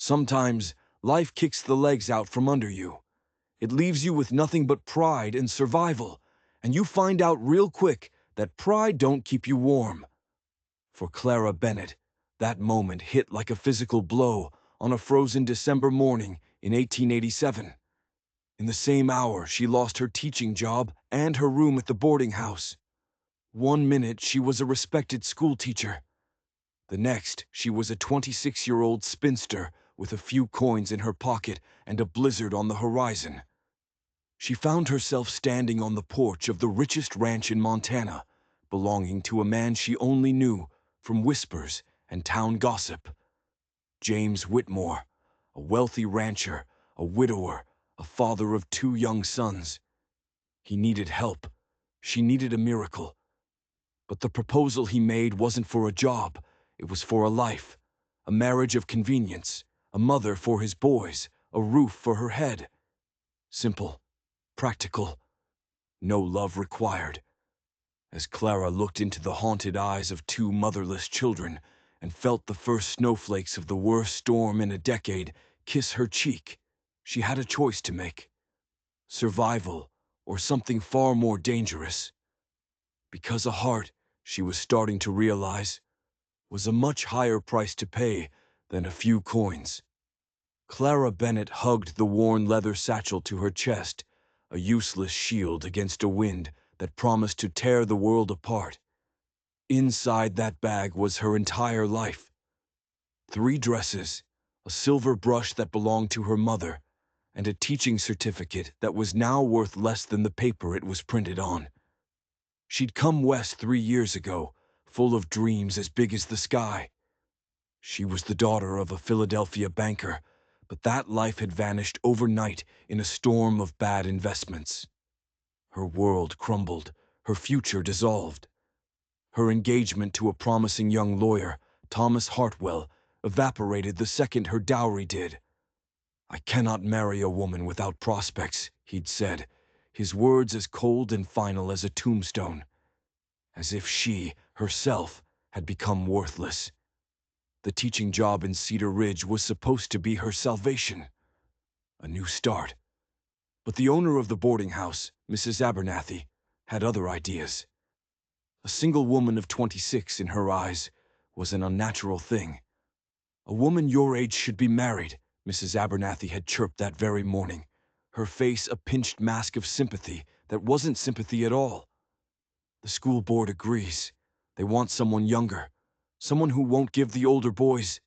Sometimes, life kicks the legs out from under you. It leaves you with nothing but pride and survival, and you find out real quick that pride don't keep you warm. For Clara Bennett, that moment hit like a physical blow on a frozen December morning in 1887. In the same hour, she lost her teaching job and her room at the boarding house. One minute, she was a respected schoolteacher. The next, she was a 26-year-old spinster with a few coins in her pocket and a blizzard on the horizon. She found herself standing on the porch of the richest ranch in Montana, belonging to a man she only knew from whispers and town gossip. James Whitmore, a wealthy rancher, a widower, a father of 2 young sons. He needed help. She needed a miracle. But the proposal he made wasn't for a job. It was for a life, a marriage of convenience, a mother for his boys, a roof for her head. Simple, practical, no love required. As Clara looked into the haunted eyes of 2 motherless children and felt the first snowflakes of the worst storm in a decade kiss her cheek, she had a choice to make: survival or something far more dangerous. Because a heart, she was starting to realize, was a much higher price to pay than a few coins. Clara Bennett hugged the worn leather satchel to her chest, a useless shield against a wind that promised to tear the world apart. Inside that bag was her entire life. 3 dresses, a silver brush that belonged to her mother, and a teaching certificate that was now worth less than the paper it was printed on. She'd come west 3 years ago, full of dreams as big as the sky. She was the daughter of a Philadelphia banker, but that life had vanished overnight in a storm of bad investments. Her world crumbled, her future dissolved. Her engagement to a promising young lawyer, Thomas Hartwell, evaporated the second her dowry did. "I cannot marry a woman without prospects," he'd said, his words as cold and final as a tombstone. As if she, herself, had become worthless. The teaching job in Cedar Ridge was supposed to be her salvation. A new start. But the owner of the boarding house, Mrs. Abernathy, had other ideas. A single woman of 26, in her eyes, was an unnatural thing. "A woman your age should be married," Mrs. Abernathy had chirped that very morning, her face a pinched mask of sympathy that wasn't sympathy at all. "The school board agrees. They want someone younger, someone who won't give the older boys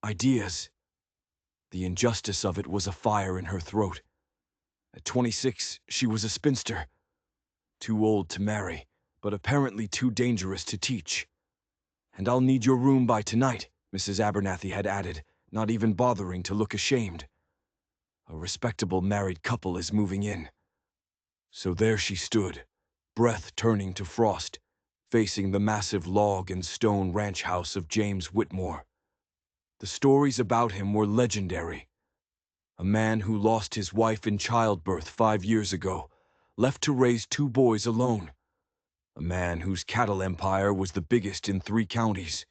ideas." The injustice of it was a fire in her throat. At 26, she was a spinster. Too old to marry, but apparently too dangerous to teach. "And I'll need your room by tonight," Mrs. Abernathy had added, not even bothering to look ashamed. "A respectable married couple is moving in." So there she stood, breath turning to frost, facing the massive log and stone ranch house of James Whitmore. The stories about him were legendary. A man who lost his wife in childbirth 5 years ago, left to raise 2 boys alone. A man whose cattle empire was the biggest in 3 counties.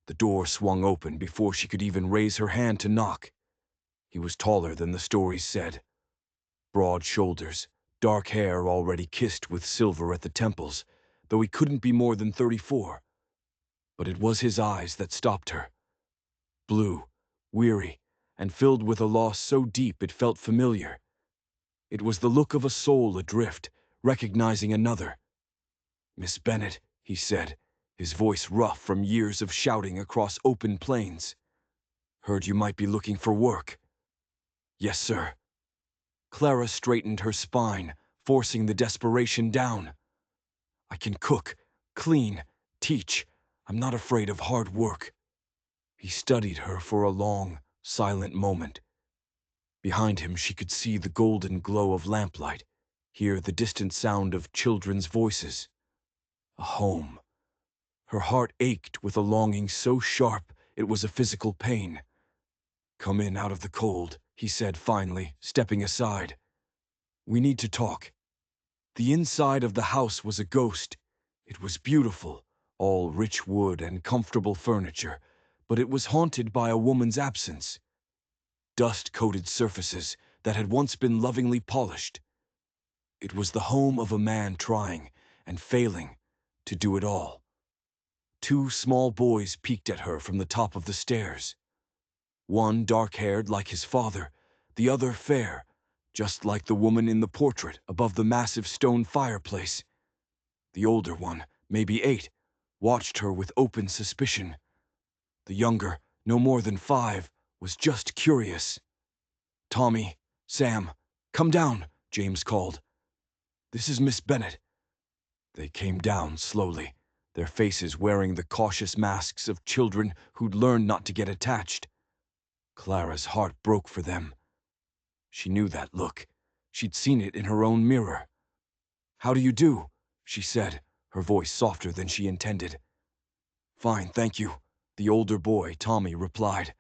The door swung open before she could even raise her hand to knock. He was taller than the stories said. Broad shoulders, dark hair already kissed with silver at the temples, though he couldn't be more than 34. But it was his eyes that stopped her. Blue, weary, and filled with a loss so deep it felt familiar. It was the look of a soul adrift, recognizing another. "Miss Bennett," he said, his voice rough from years of shouting across open plains. "Heard you might be looking for work." "Yes, sir." Clara straightened her spine, forcing the desperation down. "I can cook, clean, teach. I'm not afraid of hard work." He studied her for a long, silent moment. Behind him she could see the golden glow of lamplight, hear the distant sound of children's voices. A home. Her heart ached with a longing so sharp it was a physical pain. "Come in out of the cold," he said finally, stepping aside. "We need to talk." The inside of the house was a ghost. It was beautiful, all rich wood and comfortable furniture, but it was haunted by a woman's absence. Dust-coated surfaces that had once been lovingly polished. It was the home of a man trying and failing to do it all. Two small boys peeked at her from the top of the stairs. One dark-haired like his father, the other fair, just like the woman in the portrait above the massive stone fireplace. The older one, maybe 8, watched her with open suspicion. The younger, no more than 5, was just curious. "Tommy, Sam, come down," James called. "This is Miss Bennet." They came down slowly, their faces wearing the cautious masks of children who'd learned not to get attached. Clara's heart broke for them. She knew that look. She'd seen it in her own mirror. "How do you do?" she said, her voice softer than she intended. "Fine, thank you," the older boy, Tommy, replied.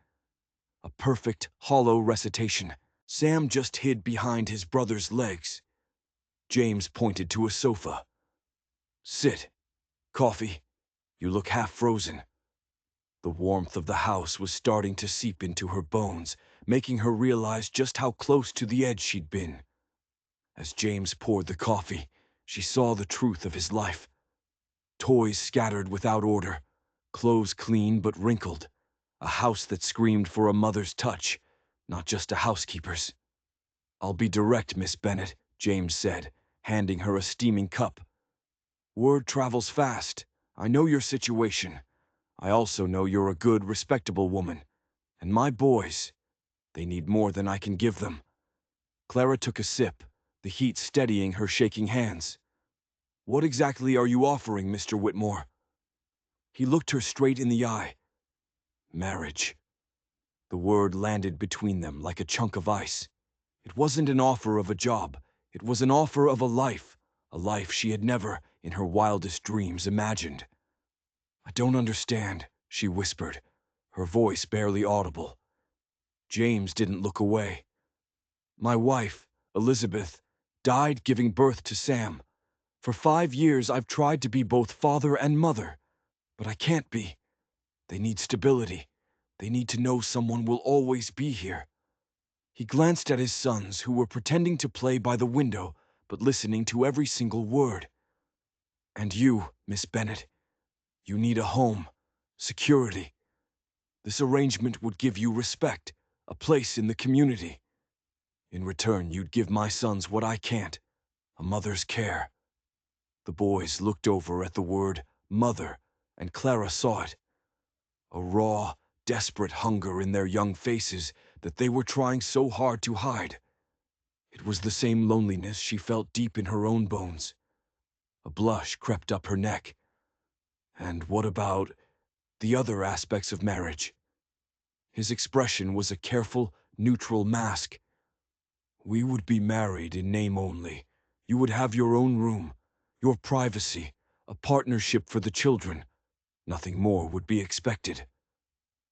A perfect, hollow recitation. Sam just hid behind his brother's legs. James pointed to a sofa. "Sit. Coffee? You look half frozen." The warmth of the house was starting to seep into her bones, making her realize just how close to the edge she'd been. As James poured the coffee, she saw the truth of his life. Toys scattered without order, clothes clean but wrinkled, a house that screamed for a mother's touch, not just a housekeeper's. "I'll be direct, Miss Bennet," James said, handing her a steaming cup. "Word travels fast. I know your situation. I also know you're a good, respectable woman. And my boys, they need more than I can give them." Clara took a sip, the heat steadying her shaking hands. "What exactly are you offering, Mr. Whitmore?" He looked her straight in the eye. "Marriage." The word landed between them like a chunk of ice. It wasn't an offer of a job. It was an offer of a life she had never, in her wildest dreams, imagined. "I don't understand," she whispered, her voice barely audible. James didn't look away. "My wife, Elizabeth, died giving birth to Sam. For 5 years I've tried to be both father and mother, but I can't be. They need stability. They need to know someone will always be here." He glanced at his sons, who were pretending to play by the window, but listening to every single word. "And you, Miss Bennet, you need a home, security. This arrangement would give you respect, a place in the community. In return, you'd give my sons what I can't, a mother's care." The boys looked over at the word mother, and Clara saw it. A raw, desperate hunger in their young faces that they were trying so hard to hide. It was the same loneliness she felt deep in her own bones. A blush crept up her neck. "And what about the other aspects of marriage?" His expression was a careful, neutral mask. "We would be married in name only. You would have your own room, your privacy, a partnership for the children. Nothing more would be expected."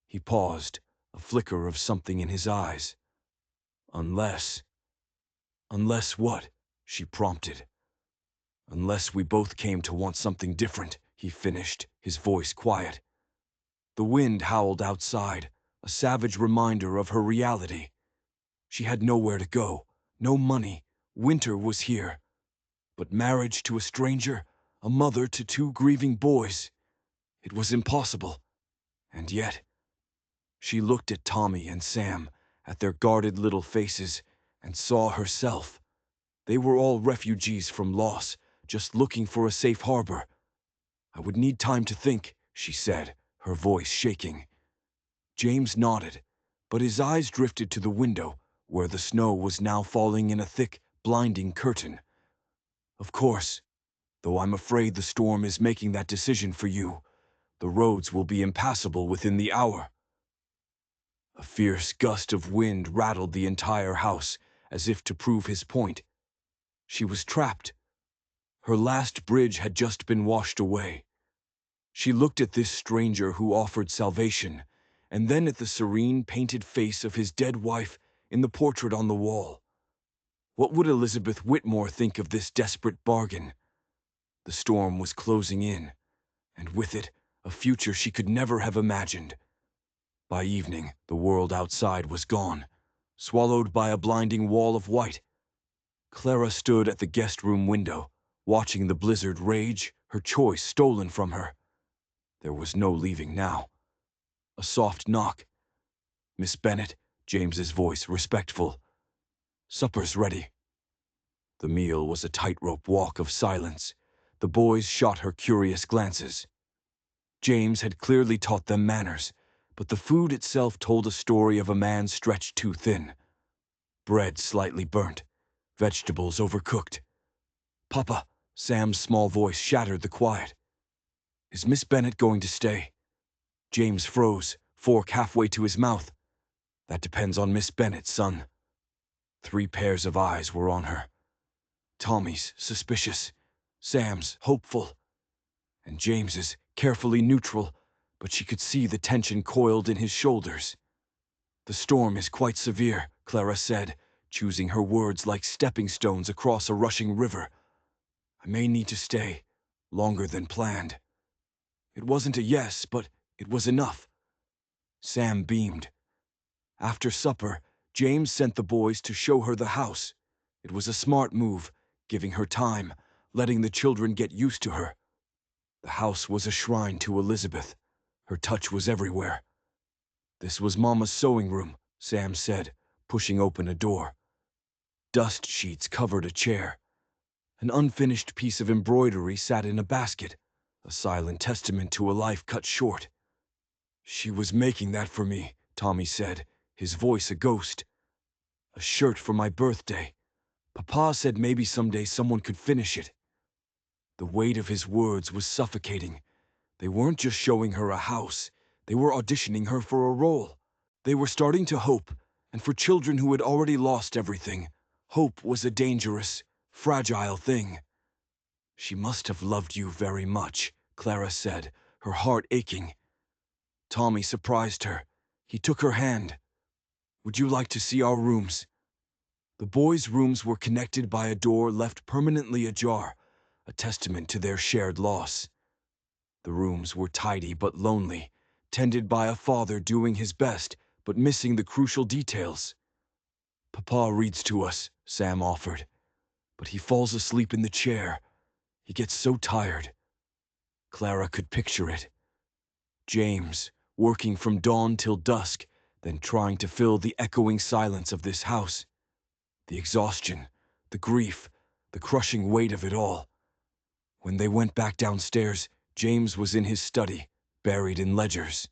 He paused, a flicker of something in his eyes. "Unless—" "Unless what?" she prompted. "Unless we both came to want something different," he finished, his voice quiet. The wind howled outside, a savage reminder of her reality. She had nowhere to go, no money, winter was here. But marriage to a stranger, a mother to 2 grieving boys, it was impossible. And yet, she looked at Tommy and Sam, at their guarded little faces, and saw herself. They were all refugees from loss, just looking for a safe harbor. "I would need time to think," she said, her voice shaking. James nodded, but his eyes drifted to the window, where the snow was now falling in a thick, blinding curtain. "Of course, though I'm afraid the storm is making that decision for you. The roads will be impassable within the hour." A fierce gust of wind rattled the entire house, as if to prove his point. She was trapped. Her last bridge had just been washed away. She looked at this stranger who offered salvation, and then at the serene, painted face of his dead wife in the portrait on the wall. What would Elizabeth Whitmore think of this desperate bargain? The storm was closing in, and with it, a future she could never have imagined. By evening, the world outside was gone, swallowed by a blinding wall of white. Clara stood at the guest room window, watching the blizzard rage, her choice stolen from her. There was no leaving now. A soft knock. "Miss Bennet," James's voice respectful. "Supper's ready." The meal was a tightrope walk of silence. The boys shot her curious glances. James had clearly taught them manners, but the food itself told a story of a man stretched too thin. Bread slightly burnt, vegetables overcooked. "Papa," Sam's small voice shattered the quiet. "Is Miss Bennet going to stay?" James froze, fork halfway to his mouth. "That depends on Miss Bennet, son." 3 pairs of eyes were on her. Tommy's suspicious, Sam's hopeful, and James's carefully neutral, but she could see the tension coiled in his shoulders. "The storm is quite severe," Clara said, choosing her words like stepping stones across a rushing river. "I may need to stay longer than planned." It wasn't a yes, but it was enough. Sam beamed. After supper, James sent the boys to show her the house. It was a smart move, giving her time, letting the children get used to her. The house was a shrine to Elizabeth. Her touch was everywhere. "This was Mama's sewing room," Sam said, pushing open a door. Dust sheets covered a chair. An unfinished piece of embroidery sat in a basket, a silent testament to a life cut short. "She was making that for me," Tommy said, his voice a ghost. "A shirt for my birthday. Papa said maybe someday someone could finish it." The weight of his words was suffocating. They weren't just showing her a house, they were auditioning her for a role. They were starting to hope, and for children who had already lost everything, hope was a dangerous, fragile thing. "She must have loved you very much," Clara said, her heart aching. Tommy surprised her. He took her hand. "Would you like to see our rooms?" The boys' rooms were connected by a door left permanently ajar, a testament to their shared loss. The rooms were tidy but lonely, tended by a father doing his best but missing the crucial details. "Papa reads to us," Sam offered, "but he falls asleep in the chair. He gets so tired." Clara could picture it. James, working from dawn till dusk, then trying to fill the echoing silence of this house. The exhaustion, the grief, the crushing weight of it all. When they went back downstairs, James was in his study, buried in ledgers.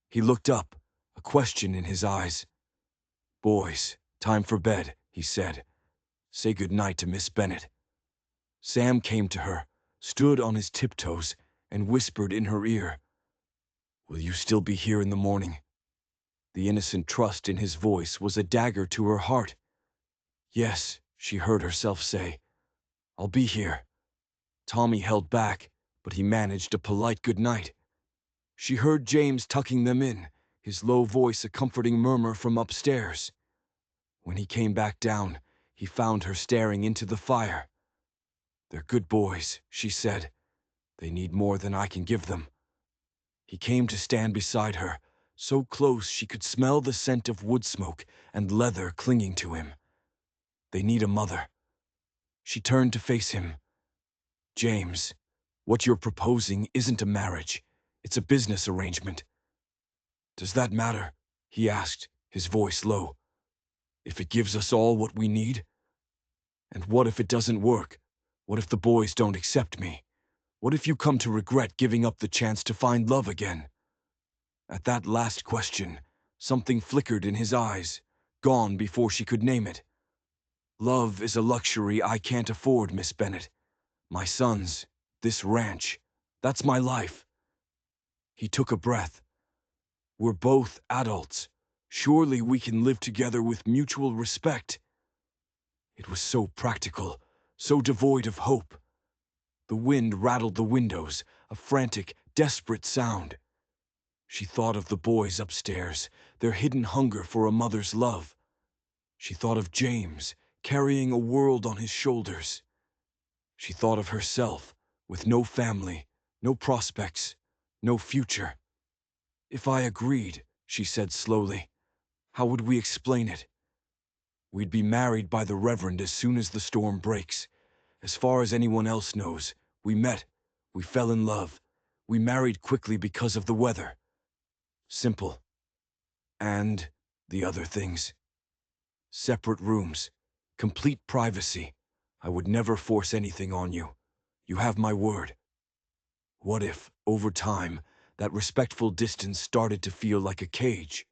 He looked up, a question in his eyes. "Boys, time for bed," he said. "Say good night to Miss Bennet." Sam came to her, stood on his tiptoes, and whispered in her ear, "Will you still be here in the morning?" The innocent trust in his voice was a dagger to her heart. "Yes," she heard herself say. "I'll be here." Tommy held back, but he managed a polite good night. She heard James tucking them in, his low voice a comforting murmur from upstairs. When he came back down, he found her staring into the fire. "They're good boys," she said. "They need more than I can give them." He came to stand beside her, so close she could smell the scent of wood smoke and leather clinging to him. "They need a mother." She turned to face him. "James, what you're proposing isn't a marriage. It's a business arrangement." "Does that matter?" he asked, his voice low. "If it gives us all what we need? And what if it doesn't work? What if the boys don't accept me? What if you come to regret giving up the chance to find love again?" At that last question, something flickered in his eyes, gone before she could name it. "Love is a luxury I can't afford, Miss Bennet. My sons, this ranch, that's my life." He took a breath. "We're both adults. Surely we can live together with mutual respect." It was so practical, so devoid of hope. The wind rattled the windows, a frantic, desperate sound. She thought of the boys upstairs, their hidden hunger for a mother's love. She thought of James, carrying a world on his shoulders. She thought of herself, with no family, no prospects, no future. "If I agreed," she said slowly. How would we explain it? We'd be married by the Reverend as soon as the storm breaks. As far as anyone else knows, we met, we fell in love, we married quickly because of the weather. Simple. And the other things. Separate rooms, complete privacy. I would never force anything on you. You have my word. What if, over time, that respectful distance started to feel like a cage?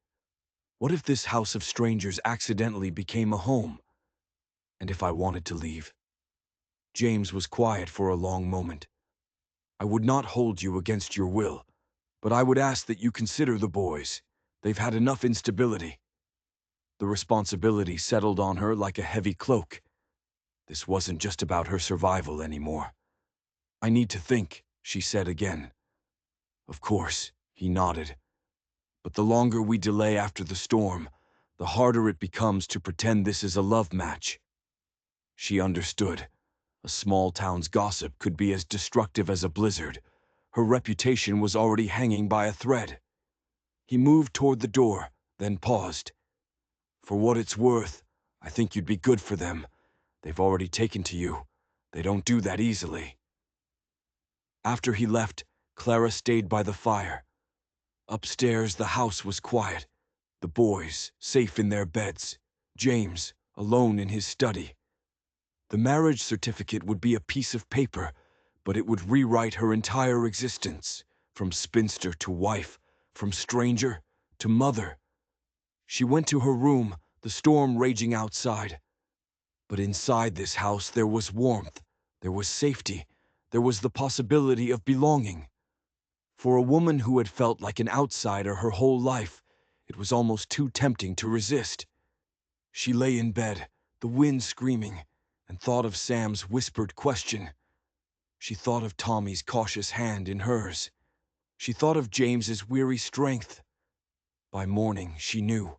What if this house of strangers accidentally became a home? And if I wanted to leave? James was quiet for a long moment. I would not hold you against your will, but I would ask that you consider the boys. They've had enough instability. The responsibility settled on her like a heavy cloak. This wasn't just about her survival anymore. I need to think, she said again. Of course, he nodded. But the longer we delay after the storm, the harder it becomes to pretend this is a love match. She understood. A small town's gossip could be as destructive as a blizzard. Her reputation was already hanging by a thread. He moved toward the door, then paused. For what it's worth, I think you'd be good for them. They've already taken to you. They don't do that easily. After he left, Clara stayed by the fire. Upstairs, the house was quiet. The boys, safe in their beds. James, alone in his study. The marriage certificate would be a piece of paper, but it would rewrite her entire existence, from spinster to wife, from stranger to mother. She went to her room, the storm raging outside. But inside this house there was warmth, there was safety, there was the possibility of belonging. For a woman who had felt like an outsider her whole life, it was almost too tempting to resist. She lay in bed, the wind screaming, and thought of Sam's whispered question. She thought of Tommy's cautious hand in hers. She thought of James's weary strength. By morning, she knew.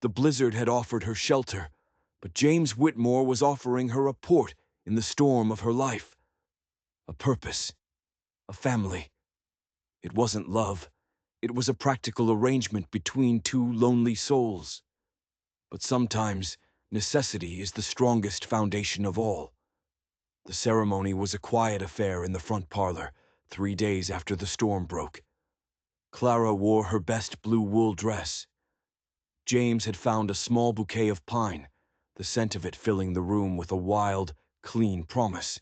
The blizzard had offered her shelter, but James Whitmore was offering her a port in the storm of her life. A purpose. A family. It wasn't love. It was a practical arrangement between two lonely souls. But sometimes, necessity is the strongest foundation of all. The ceremony was a quiet affair in the front parlor, 3 days after the storm broke. Clara wore her best blue wool dress. James had found a small bouquet of pine, the scent of it filling the room with a wild, clean promise.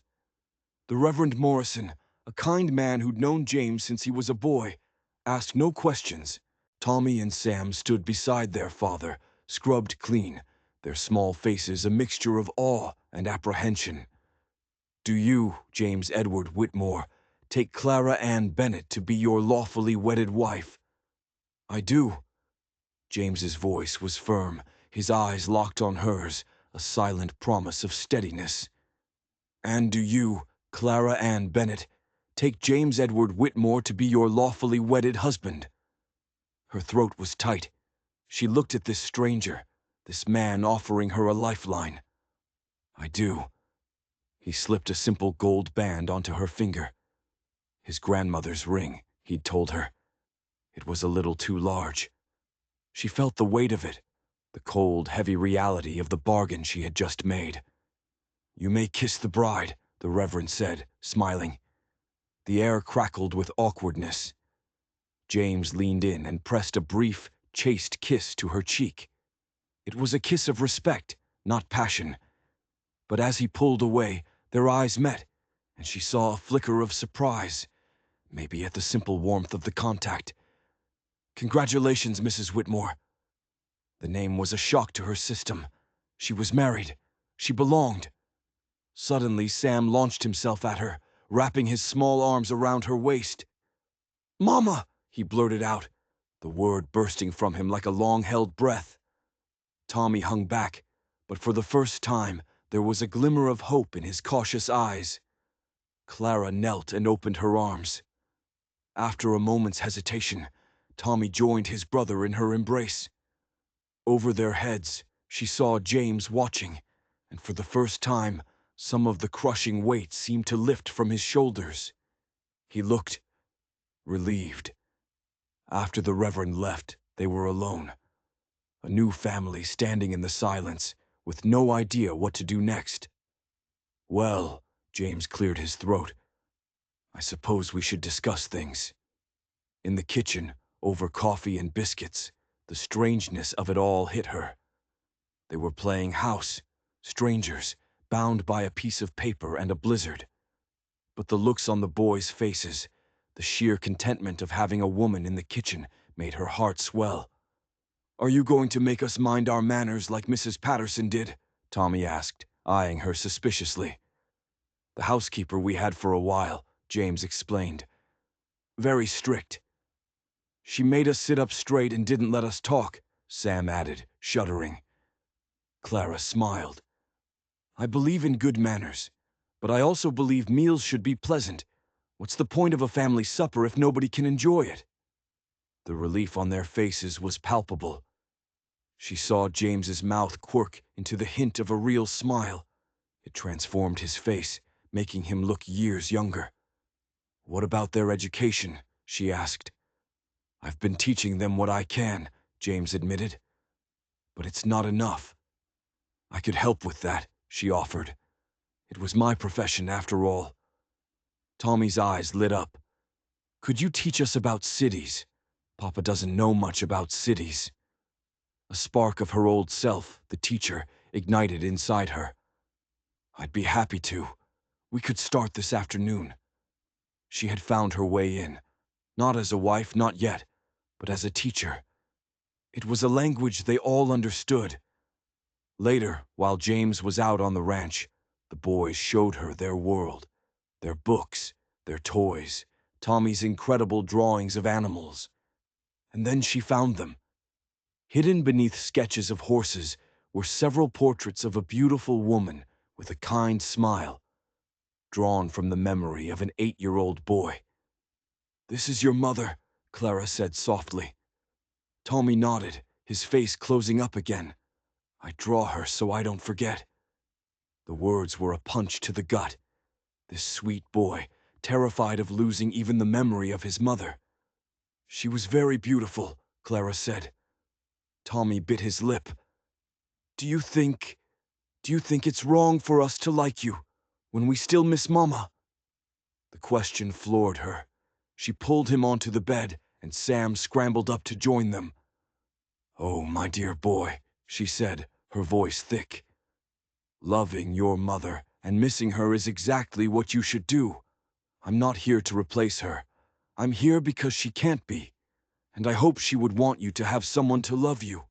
The Reverend Morrison, a kind man who'd known James since he was a boy, asked no questions. Tommy and Sam stood beside their father, scrubbed clean, their small faces a mixture of awe and apprehension. Do you, James Edward Whitmore, take Clara Ann Bennett to be your lawfully wedded wife? I do. James's voice was firm, his eyes locked on hers, a silent promise of steadiness. And do you, Clara Ann Bennett, take James Edward Whitmore to be your lawfully wedded husband? Her throat was tight. She looked at this stranger, this man offering her a lifeline. I do. He slipped a simple gold band onto her finger. His grandmother's ring, he'd told her. It was a little too large. She felt the weight of it, the cold, heavy reality of the bargain she had just made. You may kiss the bride, the Reverend said, smiling. The air crackled with awkwardness. James leaned in and pressed a brief, chaste kiss to her cheek. It was a kiss of respect, not passion. But as he pulled away, their eyes met, and she saw a flicker of surprise, maybe at the simple warmth of the contact. Congratulations, Mrs. Whitmore. The name was a shock to her system. She was married. She belonged. Suddenly, Sam launched himself at her, wrapping his small arms around her waist. Mama! He blurted out, the word bursting from him like a long-held breath. Tommy hung back, but for the first time, there was a glimmer of hope in his cautious eyes. Clara knelt and opened her arms. After a moment's hesitation, Tommy joined his brother in her embrace. Over their heads, she saw James watching, and for the first time, some of the crushing weight seemed to lift from his shoulders. He looked relieved. After the Reverend left, They were alone, a new family standing in the silence, with no idea what to do next. "Well," James cleared his throat, "I suppose we should discuss things." In the kitchen, over coffee and biscuits, the strangeness of it all hit her. They were playing house, strangers, bound by a piece of paper and a blizzard. But the looks on the boys' faces, the sheer contentment of having a woman in the kitchen, made her heart swell. "Are you going to make us mind our manners like Mrs. Patterson did?" Tommy asked, eyeing her suspiciously. "The housekeeper we had for a while," James explained. "Very strict." "She made us sit up straight and didn't let us talk," Sam added, shuddering. Clara smiled. "I believe in good manners, but I also believe meals should be pleasant. What's the point of a family supper if nobody can enjoy it?" The relief on their faces was palpable. She saw James's mouth quirk into the hint of a real smile. It transformed his face, making him look years younger. "What about their education?" she asked. "I've been teaching them what I can," James admitted. "But it's not enough." "I could help with that," she offered. "It was my profession, after all." Tommy's eyes lit up. "Could you teach us about cities? Papa doesn't know much about cities." A spark of her old self, the teacher, ignited inside her. "I'd be happy to. We could start this afternoon." She had found her way in. Not as a wife, not yet, but as a teacher. It was a language they all understood. Later, while James was out on the ranch, the boys showed her their world, their books, their toys, Tommy's incredible drawings of animals. And then she found them. Hidden beneath sketches of horses were several portraits of a beautiful woman with a kind smile, drawn from the memory of an 8-year-old boy. "This is your mother," Clara said softly. Tommy nodded, his face closing up again. "I draw her so I don't forget." The words were a punch to the gut. This sweet boy, terrified of losing even the memory of his mother. "She was very beautiful," Clara said. Tommy bit his lip. Do you think it's wrong for us to like you, when we still miss Mama?" The question floored her. She pulled him onto the bed, and Sam scrambled up to join them. "Oh, my dear boy," she said, her voice thick. "Loving your mother and missing her is exactly what you should do. I'm not here to replace her. I'm here because she can't be, and I hope she would want you to have someone to love you."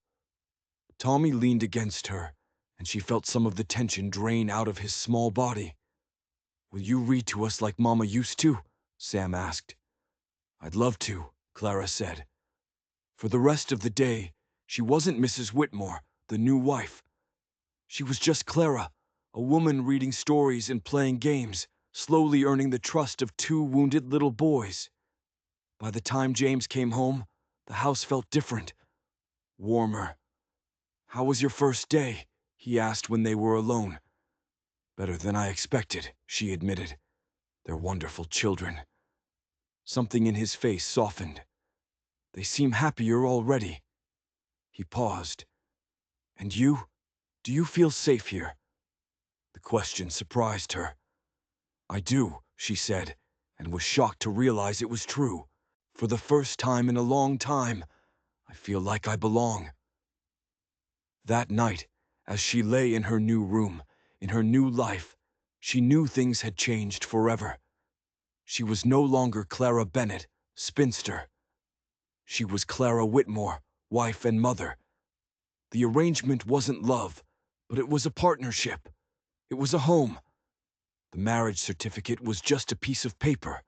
Tommy leaned against her, and she felt some of the tension drain out of his small body. "Will you read to us like Mama used to?" Sam asked. "I'd love to," Clara said. For the rest of the day, she wasn't Mrs. Whitmore, the new wife. She was just Clara, a woman reading stories and playing games, slowly earning the trust of 2 wounded little boys. By the time James came home, the house felt different, warmer. "How was your first day?" he asked when they were alone. "Better than I expected," she admitted. "They're wonderful children." Something in his face softened. "They seem happier already." He paused. "And you? Do you feel safe here?" The question surprised her. "I do," she said, and was shocked to realize it was true. "For the first time in a long time, I feel like I belong." That night, as she lay in her new room, in her new life, she knew things had changed forever. She was no longer Clara Bennett, spinster. She was Clara Whitmore, wife and mother. The arrangement wasn't love, but it was a partnership. It was a home. The marriage certificate was just a piece of paper.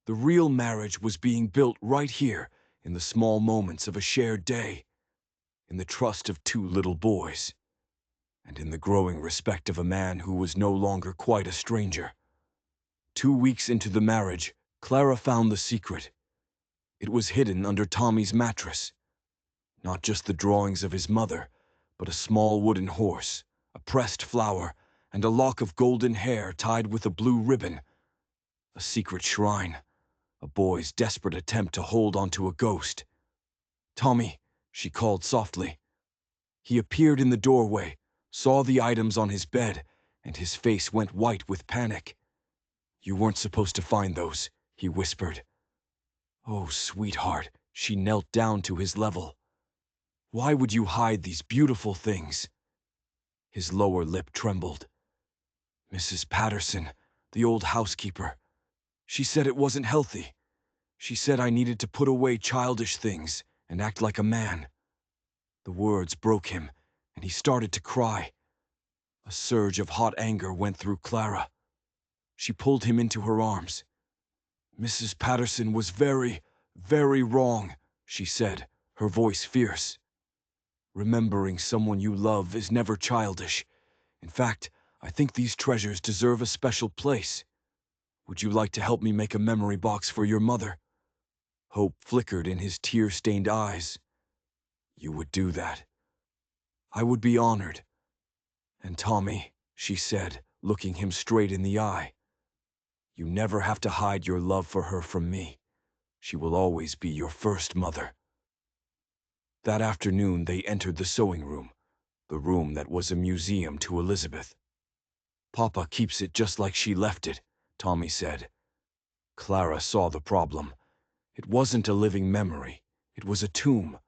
The real marriage was being built right here, in the small moments of a shared day, in the trust of 2 little boys, and in the growing respect of a man who was no longer quite a stranger. 2 weeks into the marriage, Clara found the secret. It was hidden under Tommy's mattress. Not just the drawings of his mother, but a small wooden horse, a pressed flower, and a lock of golden hair tied with a blue ribbon. A secret shrine, a boy's desperate attempt to hold onto a ghost. Tommy, she called softly. He appeared in the doorway, saw the items on his bed, and his face went white with panic. You weren't supposed to find those, he whispered. Oh, sweetheart, she knelt down to his level. Why would you hide these beautiful things? His lower lip trembled. Mrs. Patterson, the old housekeeper. She said it wasn't healthy. She said I needed to put away childish things and act like a man. The words broke him, and he started to cry. A surge of hot anger went through Clara. She pulled him into her arms. Mrs. Patterson was very, very wrong, she said, her voice fierce. Remembering someone you love is never childish. In fact, I think these treasures deserve a special place. Would you like to help me make a memory box for your mother? Hope flickered in his tear-stained eyes. You would do that. I would be honored. And Tommy, she said, looking him straight in the eye, you never have to hide your love for her from me. She will always be your first mother. That afternoon they entered the sewing room, the room that was a museum to Elizabeth. Papa keeps it just like she left it, Tommy said. Clara saw the problem. It wasn't a living memory. It was a tomb.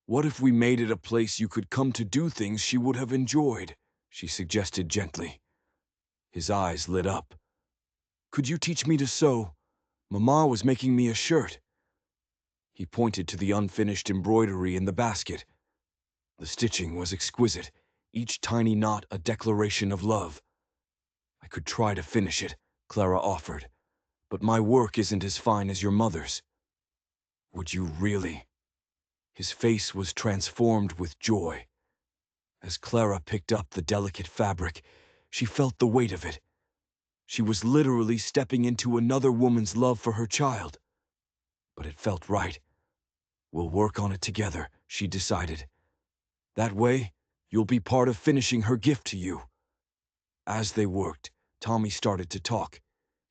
What if we made it a place you could come to do things she would have enjoyed? She suggested gently. His eyes lit up. Could you teach me to sew? Mama was making me a shirt. He pointed to the unfinished embroidery in the basket. The stitching was exquisite, each tiny knot a declaration of love. I could try to finish it, Clara offered, but my work isn't as fine as your mother's. Would you really? His face was transformed with joy. As Clara picked up the delicate fabric, she felt the weight of it. She was literally stepping into another woman's love for her child. But it felt right. We'll work on it together, she decided. That way, you'll be part of finishing her gift to you. As they worked, Tommy started to talk.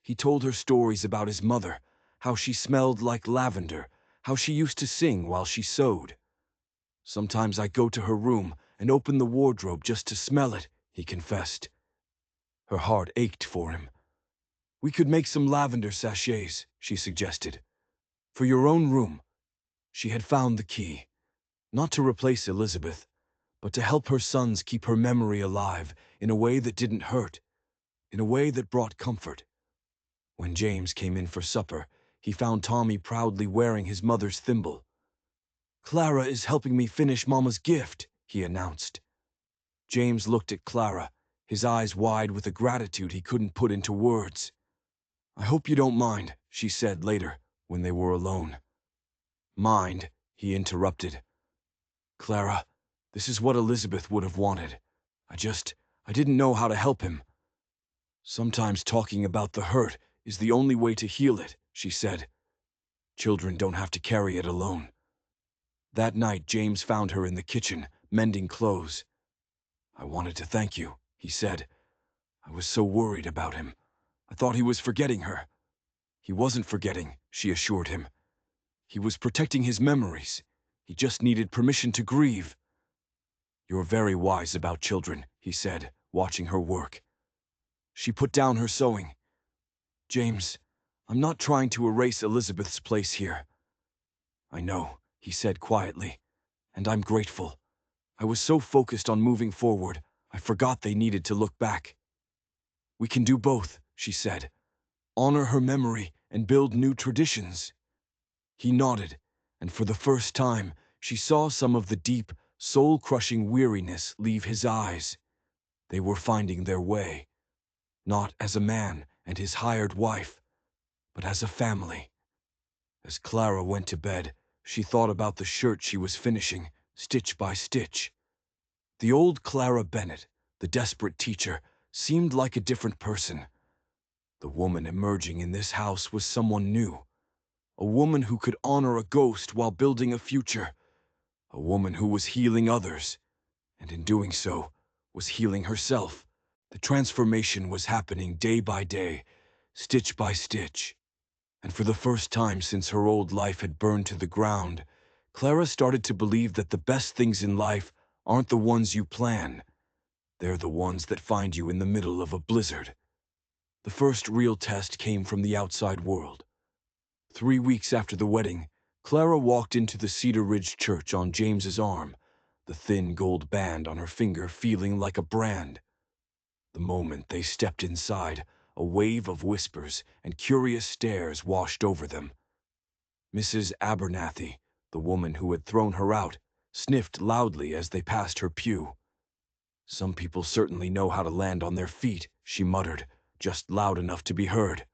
He told her stories about his mother, how she smelled like lavender, how she used to sing while she sewed. Sometimes I go to her room and open the wardrobe just to smell it, he confessed. Her heart ached for him. We could make some lavender sachets, she suggested. For your own room. She had found the key. Not to replace Elizabeth, but to help her sons keep her memory alive in a way that didn't hurt, in a way that brought comfort. When James came in for supper, he found Tommy proudly wearing his mother's thimble. Clara is helping me finish Mama's gift, he announced. James looked at Clara, his eyes wide with a gratitude he couldn't put into words. I hope you don't mind, she said later, when they were alone. Mind, he interrupted. Clara, this is what Elizabeth would have wanted. I didn't know how to help him. Sometimes talking about the hurt is the only way to heal it, she said. Children don't have to carry it alone. That night, James found her in the kitchen, mending clothes. I wanted to thank you, he said. I was so worried about him. I thought he was forgetting her. He wasn't forgetting, she assured him. He was protecting his memories. He just needed permission to grieve. You're very wise about children, he said, watching her work. She put down her sewing. James, I'm not trying to erase Elizabeth's place here. I know, he said quietly, and I'm grateful. I was so focused on moving forward, I forgot they needed to look back. We can do both, she said. Honor her memory and build new traditions. He nodded, and for the first time, she saw some of the deep, soul-crushing weariness leave his eyes. They were finding their way, not as a man and his hired wife, but as a family. As Clara went to bed, she thought about the shirt she was finishing, stitch by stitch. The old Clara Bennett, the desperate teacher, seemed like a different person. The woman emerging in this house was someone new. A woman who could honor a ghost while building a future. A woman who was healing others, and in doing so, was healing herself. The transformation was happening day by day, stitch by stitch. And for the first time since her old life had burned to the ground, Clara started to believe that the best things in life aren't the ones you plan. They're the ones that find you in the middle of a blizzard. The first real test came from the outside world. 3 weeks after the wedding, Clara walked into the Cedar Ridge Church on James's arm, the thin gold band on her finger feeling like a brand. The moment they stepped inside, a wave of whispers and curious stares washed over them. Mrs. Abernathy, the woman who had thrown her out, sniffed loudly as they passed her pew. "Some people certainly know how to land on their feet," she muttered, just loud enough to be heard.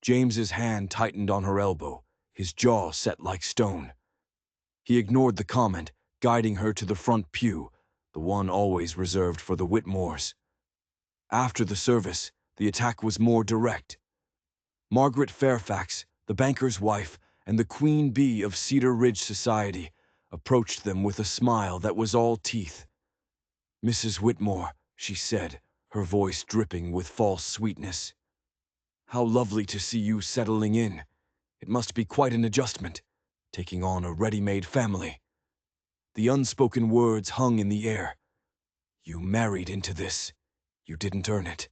James's hand tightened on her elbow, his jaw set like stone. He ignored the comment, guiding her to the front pew, the one always reserved for the Whitmores. After the service, the attack was more direct. Margaret Fairfax, the banker's wife, and the queen bee of Cedar Ridge society approached them with a smile that was all teeth. "Mrs. Whitmore," she said, her voice dripping with false sweetness. "How lovely to see you settling in. It must be quite an adjustment, taking on a ready-made family." The unspoken words hung in the air. "You married into this. You didn't earn it."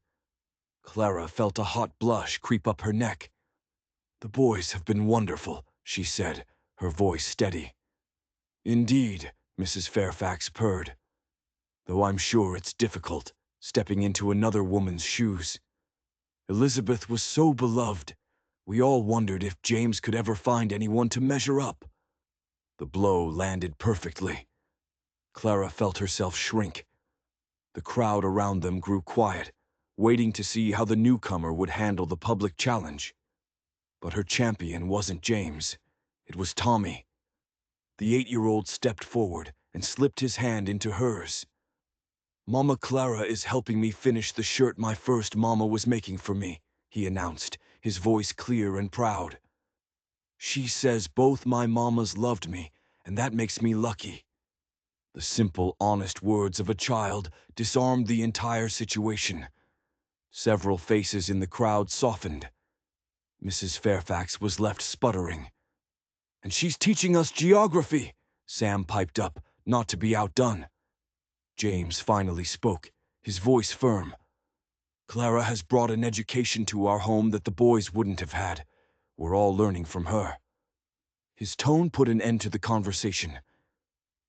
Clara felt a hot blush creep up her neck. "The boys have been wonderful," she said, her voice steady. "Indeed," Mrs. Fairfax purred. "Though I'm sure it's difficult, stepping into another woman's shoes. Elizabeth was so beloved. We all wondered if James could ever find anyone to measure up." The blow landed perfectly. Clara felt herself shrink. The crowd around them grew quiet, waiting to see how the newcomer would handle the public challenge. But her champion wasn't James. It was Tommy. The 8-year-old stepped forward and slipped his hand into hers. "Mama Clara is helping me finish the shirt my first mama was making for me," he announced, his voice clear and proud. "She says both my mamas loved me, and that makes me lucky." The simple, honest words of a child disarmed the entire situation. Several faces in the crowd softened. Mrs. Fairfax was left sputtering. "And she's teaching us geography," Sam piped up, not to be outdone. James finally spoke, his voice firm. "Clara has brought an education to our home that the boys wouldn't have had. We're all learning from her." His tone put an end to the conversation.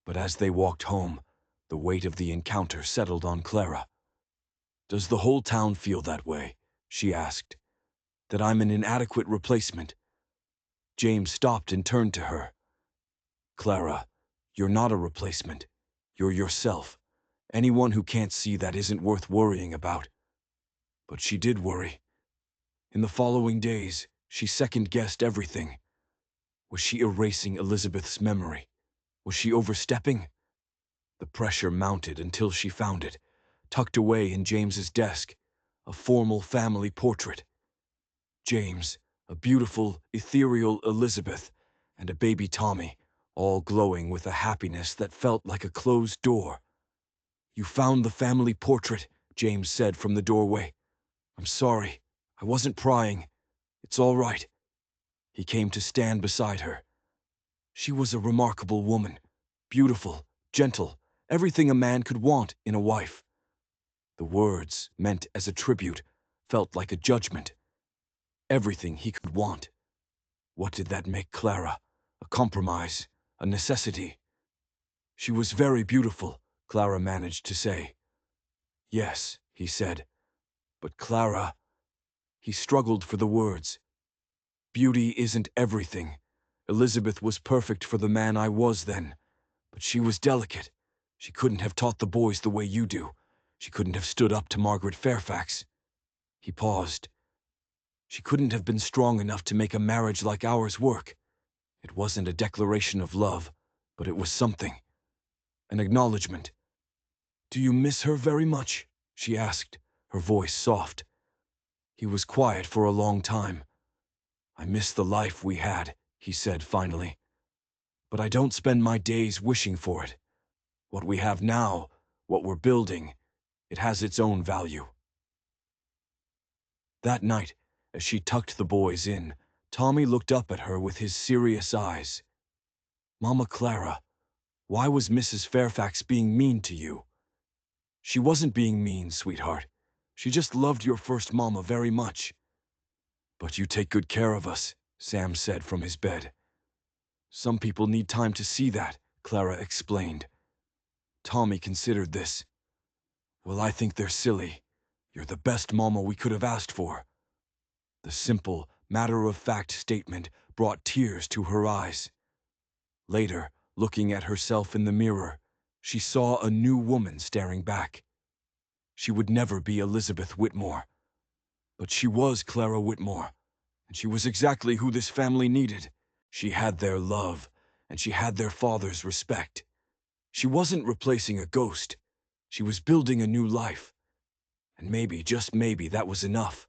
But as they walked home, the weight of the encounter settled on Clara. "Does the whole town feel that way?" she asked. "That I'm an inadequate replacement?" James stopped and turned to her. "Clara, you're not a replacement. You're yourself. Anyone who can't see that isn't worth worrying about." But she did worry. In the following days, she second-guessed everything. Was she erasing Elizabeth's memory? Was she overstepping? The pressure mounted until she found it, tucked away in James's desk, a formal family portrait. James, a beautiful, ethereal Elizabeth, and a baby Tommy, all glowing with a happiness that felt like a closed door. "You found the family portrait," James said from the doorway. "I'm sorry. I wasn't prying. It's all right." He came to stand beside her. She was a remarkable woman, beautiful, gentle, everything a man could want in a wife. The words, meant as a tribute, felt like a judgment. Everything he could want. What did that make Clara? A compromise, a necessity. "She was very beautiful," Clara managed to say. "Yes," he said. "But Clara—" He struggled for the words. "Beauty isn't everything. Elizabeth was perfect for the man I was then. But she was delicate. She couldn't have taught the boys the way you do. She couldn't have stood up to Margaret Fairfax." He paused. "She couldn't have been strong enough to make a marriage like ours work. It wasn't a declaration of love, but it was something. An acknowledgement." "Do you miss her very much?" she asked, her voice soft. He was quiet for a long time. "I miss the life we had," he said finally. "But I don't spend my days wishing for it. What we have now, what we're building, it has its own value." That night, as she tucked the boys in, Tommy looked up at her with his serious eyes. Mama Clara, why was Mrs. Fairfax being mean to you? She wasn't being mean, sweetheart. She just loved your first mama very much. But you take good care of us, Sam said from his bed. Some people need time to see that, Clara explained. Tommy considered this. Well, I think they're silly. You're the best mama we could have asked for. The simple, matter-of-fact statement brought tears to her eyes. Later, looking at herself in the mirror, she saw a new woman staring back. She would never be Elizabeth Whitmore. But she was Clara Whitmore, and she was exactly who this family needed. She had their love, and she had their father's respect. She wasn't replacing a ghost. She was building a new life. And maybe, just maybe, that was enough.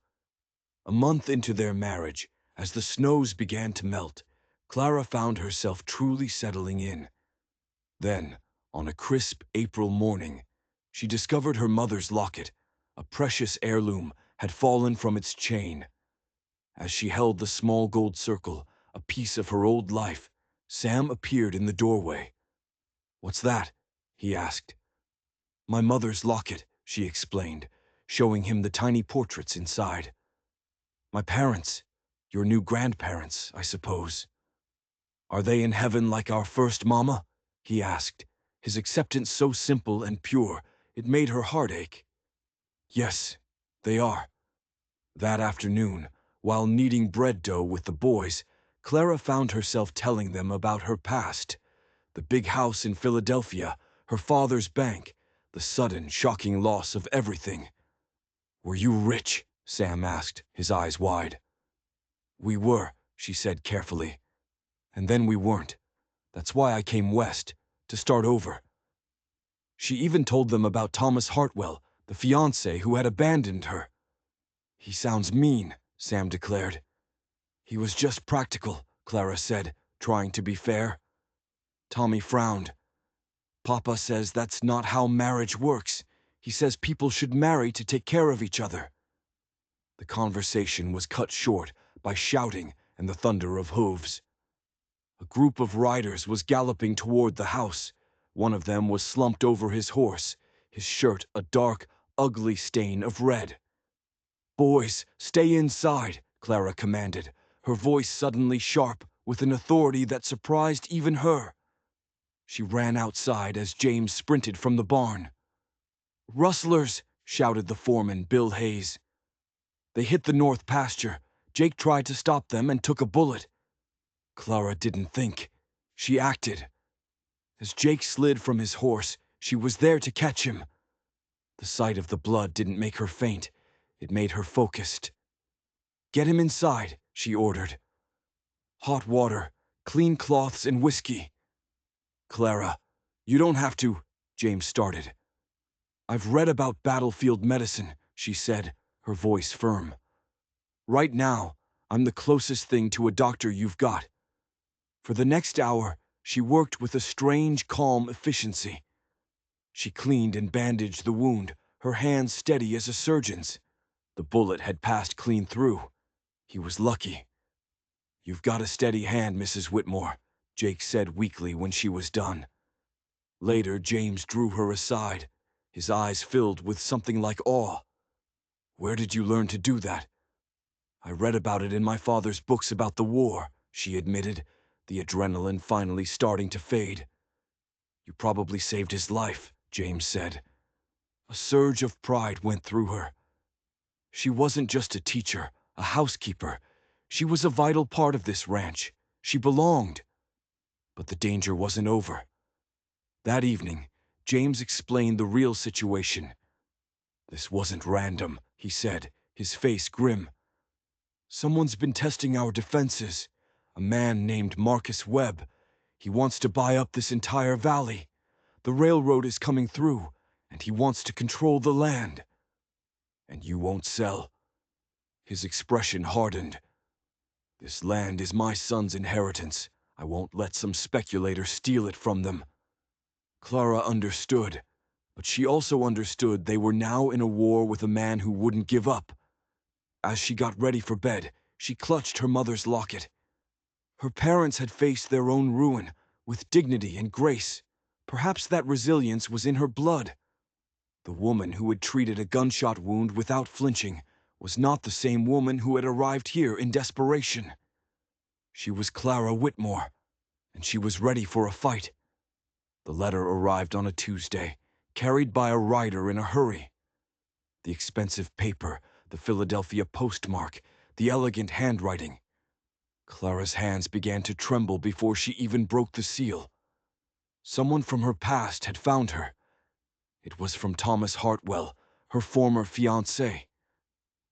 A month into their marriage, as the snows began to melt, Clara found herself truly settling in. Then, on a crisp April morning, she discovered her mother's locket, a precious heirloom, had fallen from its chain. As she held the small gold circle, a piece of her old life, Sam appeared in the doorway. "What's that?" he asked. "My mother's locket," she explained, showing him the tiny portraits inside. "My parents, your new grandparents, I suppose." "Are they in heaven like our first mama?" he asked, his acceptance so simple and pure it made her heart ache. "Yes, they are." That afternoon, while kneading bread dough with the boys, Clara found herself telling them about her past. The big house in Philadelphia, her father's bank, the sudden, shocking loss of everything. "Were you rich?" Sam asked, his eyes wide. "We were," she said carefully. "And then we weren't. That's why I came west, to start over." She even told them about Thomas Hartwell, the fiancé who had abandoned her. "He sounds mean," Sam declared. "He was just practical," Clara said, trying to be fair. Tommy frowned. "Papa says that's not how marriage works. He says people should marry to take care of each other." The conversation was cut short by shouting and the thunder of hooves. A group of riders was galloping toward the house. One of them was slumped over his horse, his shirt a dark, ugly stain of red. "Boys, stay inside," Clara commanded, her voice suddenly sharp with an authority that surprised even her. She ran outside as James sprinted from the barn. "Rustlers!" shouted the foreman, Bill Hayes. "They hit the north pasture. Jake tried to stop them and took a bullet." Clara didn't think. She acted. As Jake slid from his horse, she was there to catch him. The sight of the blood didn't make her faint. It made her focused. "Get him inside," she ordered. "Hot water, clean cloths, and whiskey." "Clara, you don't have to," James started. "I've read about battlefield medicine," she said, her voice firm. "Right now, I'm the closest thing to a doctor you've got." For the next hour, she worked with a strange, calm efficiency. She cleaned and bandaged the wound, her hands steady as a surgeon's. The bullet had passed clean through. He was lucky. "You've got a steady hand, Mrs. Whitmore," Jake said weakly when she was done. Later, James drew her aside, his eyes filled with something like awe. "Where did you learn to do that?" "I read about it in my father's books about the war," she admitted, the adrenaline finally starting to fade. "You probably saved his life," James said. A surge of pride went through her. She wasn't just a teacher, a housekeeper. She was a vital part of this ranch. She belonged. But the danger wasn't over. That evening, James explained the real situation. "This wasn't random," he said, his face grim. "Someone's been testing our defenses. A man named Marcus Webb. He wants to buy up this entire valley. The railroad is coming through, and he wants to control the land." "And you won't sell?" His expression hardened. "This land is my son's inheritance. I won't let some speculator steal it from them." Clara understood, but she also understood they were now in a war with a man who wouldn't give up. As she got ready for bed, she clutched her mother's locket. Her parents had faced their own ruin. with dignity and grace. Perhaps that resilience was in her blood. The woman who had treated a gunshot wound without flinching was not the same woman who had arrived here in desperation. She was Clara Whitmore, and she was ready for a fight. The letter arrived on a Tuesday, carried by a rider in a hurry. The expensive paper, the Philadelphia postmark, the elegant handwriting. Clara's hands began to tremble before she even broke the seal. Someone from her past had found her. It was from Thomas Hartwell, her former fiancé.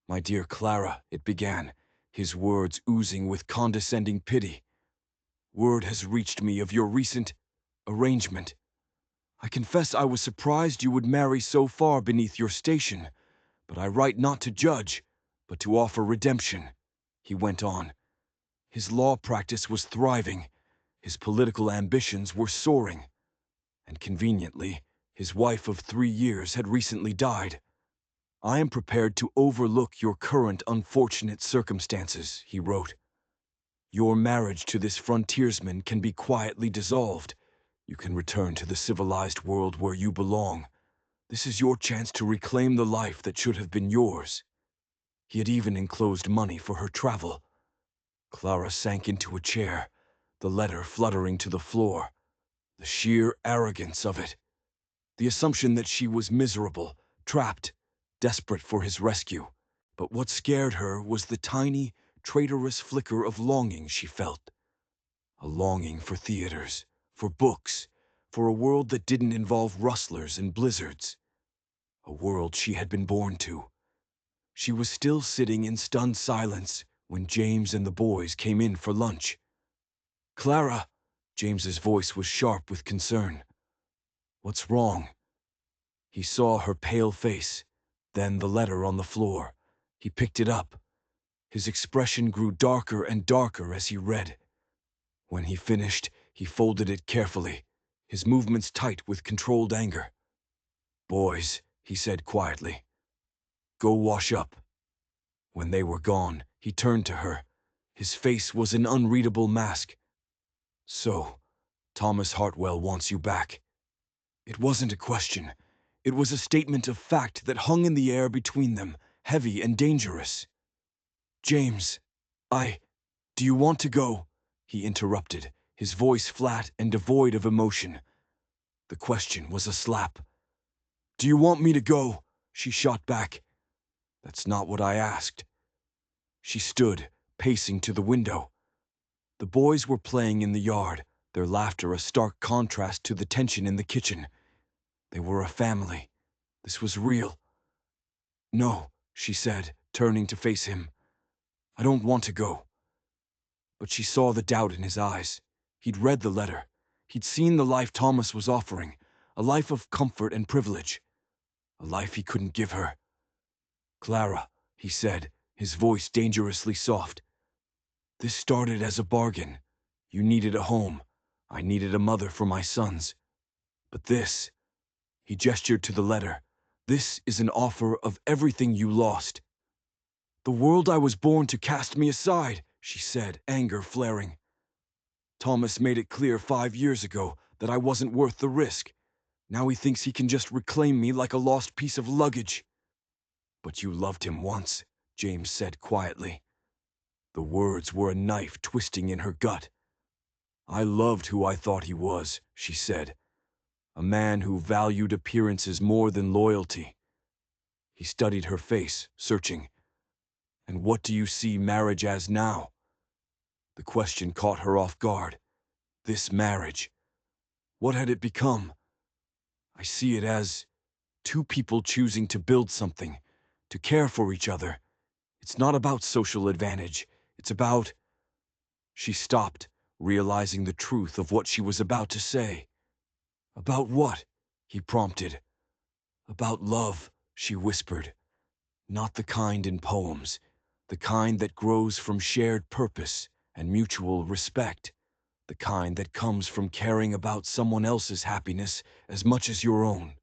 "My dear Clara," it began, his words oozing with condescending pity. "Word has reached me of your recent arrangement. I confess I was surprised you would marry so far beneath your station, but I write not to judge, but to offer redemption," he went on. His law practice was thriving, his political ambitions were soaring, and conveniently, his wife of 3 years had recently died. "I am prepared to overlook your current unfortunate circumstances," he wrote. "Your marriage to this frontiersman can be quietly dissolved. You can return to the civilized world where you belong. This is your chance to reclaim the life that should have been yours." He had even enclosed money for her travel. Clara sank into a chair, the letter fluttering to the floor. The sheer arrogance of it. The assumption that she was miserable, trapped, desperate for his rescue. But what scared her was the tiny, traitorous flicker of longing she felt. A longing for theaters, for books, for a world that didn't involve rustlers and blizzards. A world she had been born to. She was still sitting in stunned silence when James and the boys came in for lunch. "Clara!" James's voice was sharp with concern. "What's wrong?" He saw her pale face, then the letter on the floor. He picked it up. His expression grew darker and darker as he read. When he finished, he folded it carefully, his movements tight with controlled anger. "Boys," he said quietly, "go wash up." When they were gone, he turned to her. His face was an unreadable mask. "So, Thomas Hartwell wants you back." It wasn't a question. It was a statement of fact that hung in the air between them, heavy and dangerous. "James, do you want to go?" he interrupted, his voice flat and devoid of emotion. The question was a slap. "Do you want me to go?" she shot back. "That's not what I asked." She stood, pacing to the window. The boys were playing in the yard, their laughter a stark contrast to the tension in the kitchen. They were a family. This was real. "No," she said, turning to face him. "I don't want to go." But she saw the doubt in his eyes. He'd read the letter. He'd seen the life Thomas was offering, a life of comfort and privilege, a life he couldn't give her. "Clara," he said, his voice dangerously soft. "This started as a bargain. You needed a home. I needed a mother for my sons. But this," he gestured to the letter, "this is an offer of everything you lost." "The world I was born to cast me aside," she said, anger flaring. "Thomas made it clear 5 years ago that I wasn't worth the risk. Now he thinks he can just reclaim me like a lost piece of luggage." "But you loved him once," James said quietly. The words were a knife twisting in her gut. "I loved who I thought he was," she said. "A man who valued appearances more than loyalty." He studied her face, searching. "And what do you see marriage as now?" The question caught her off guard. This marriage. What had it become? "I see it as two people choosing to build something, to care for each other. It's not about social advantage. It's about—" She stopped, realizing the truth of what she was about to say. "About what?" he prompted. "About love," she whispered. "Not the kind in poems, the kind that grows from shared purpose and mutual respect, the kind that comes from caring about someone else's happiness as much as your own."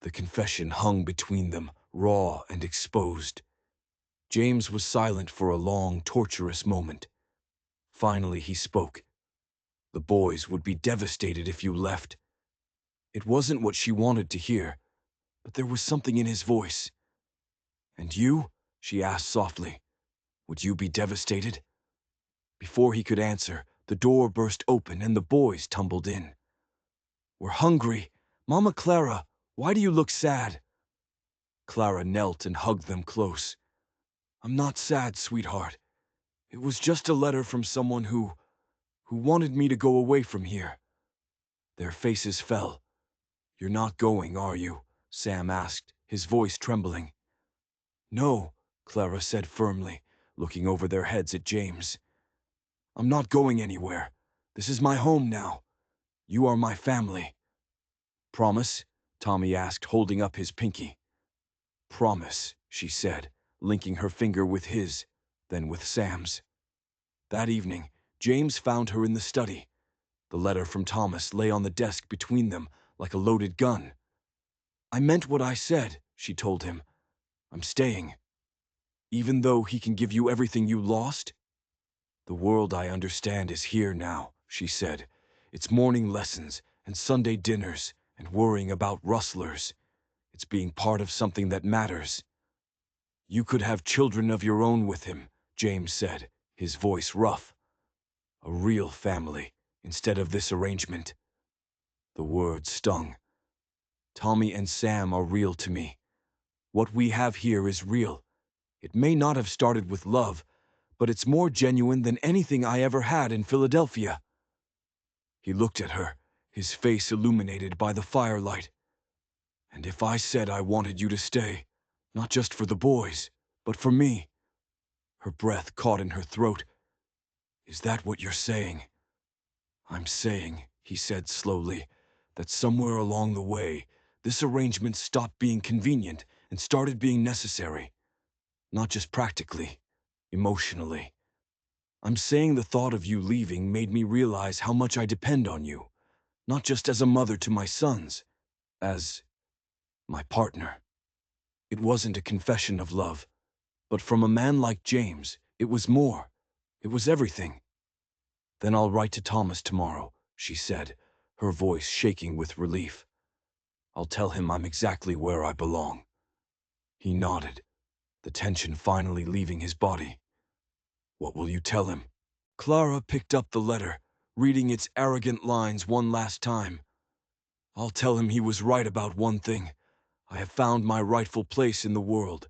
The confession hung between them, raw and exposed. James was silent for a long, torturous moment. Finally he spoke. The boys would be devastated if you left. It wasn't what she wanted to hear, but there was something in his voice. And you? She asked softly. Would you be devastated? Before he could answer, the door burst open and the boys tumbled in. We're hungry. Mama Clara, why do you look sad? Clara knelt and hugged them close. I'm not sad, sweetheart. It was just a letter from someone who wanted me to go away from here. Their faces fell. You're not going, are you? Sam asked, his voice trembling. No, Clara said firmly, looking over their heads at James. I'm not going anywhere. This is my home now. You are my family. Promise? Tommy asked, holding up his pinky. Promise, she said, linking her finger with his, then with Sam's. That evening, James found her in the study. The letter from Thomas lay on the desk between them like a loaded gun. I meant what I said, she told him. I'm staying. Even though he can give you everything you lost? The world I understand is here now, she said. It's morning lessons and Sunday dinners and worrying about rustlers. It's being part of something that matters. You could have children of your own with him, James said, his voice rough. A real family, instead of this arrangement. The words stung. Tommy and Sam are real to me. What we have here is real. It may not have started with love, but it's more genuine than anything I ever had in Philadelphia. He looked at her, his face illuminated by the firelight. And if I said I wanted you to stay, not just for the boys, but for me? Her breath caught in her throat. Is that what you're saying? I'm saying, he said slowly, that somewhere along the way, this arrangement stopped being convenient and started being necessary. Not just practically, emotionally. I'm saying the thought of you leaving made me realize how much I depend on you, not just as a mother to my sons, as my partner. It wasn't a confession of love, but from a man like James, it was more. It was everything. Then I'll write to Thomas tomorrow, she said, her voice shaking with relief. I'll tell him I'm exactly where I belong. He nodded, the tension finally leaving his body. What will you tell him? Clara picked up the letter, reading its arrogant lines one last time. I'll tell him he was right about one thing. I have found my rightful place in the world.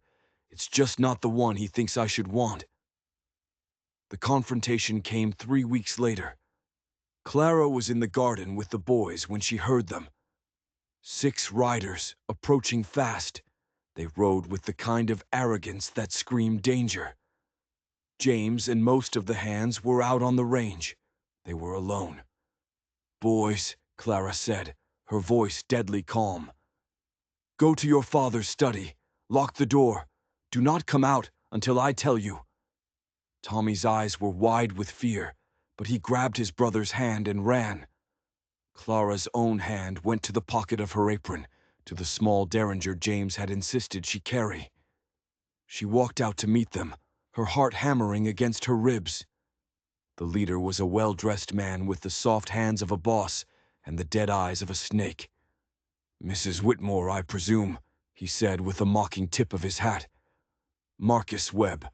It's just not the one he thinks I should want. The confrontation came 3 weeks later. Clara was in the garden with the boys when she heard them. 6 riders, approaching fast. They rode with the kind of arrogance that screamed danger. James and most of the hands were out on the range. They were alone. Boys, Clara said, her voice deadly calm. Go to your father's study. Lock the door. Do not come out until I tell you. Tommy's eyes were wide with fear, but he grabbed his brother's hand and ran. Clara's own hand went to the pocket of her apron, to the small derringer James had insisted she carry. She walked out to meet them, her heart hammering against her ribs. The leader was a well-dressed man with the soft hands of a boss and the dead eyes of a snake. Mrs. Whitmore, I presume, he said with a mocking tip of his hat. Marcus Webb,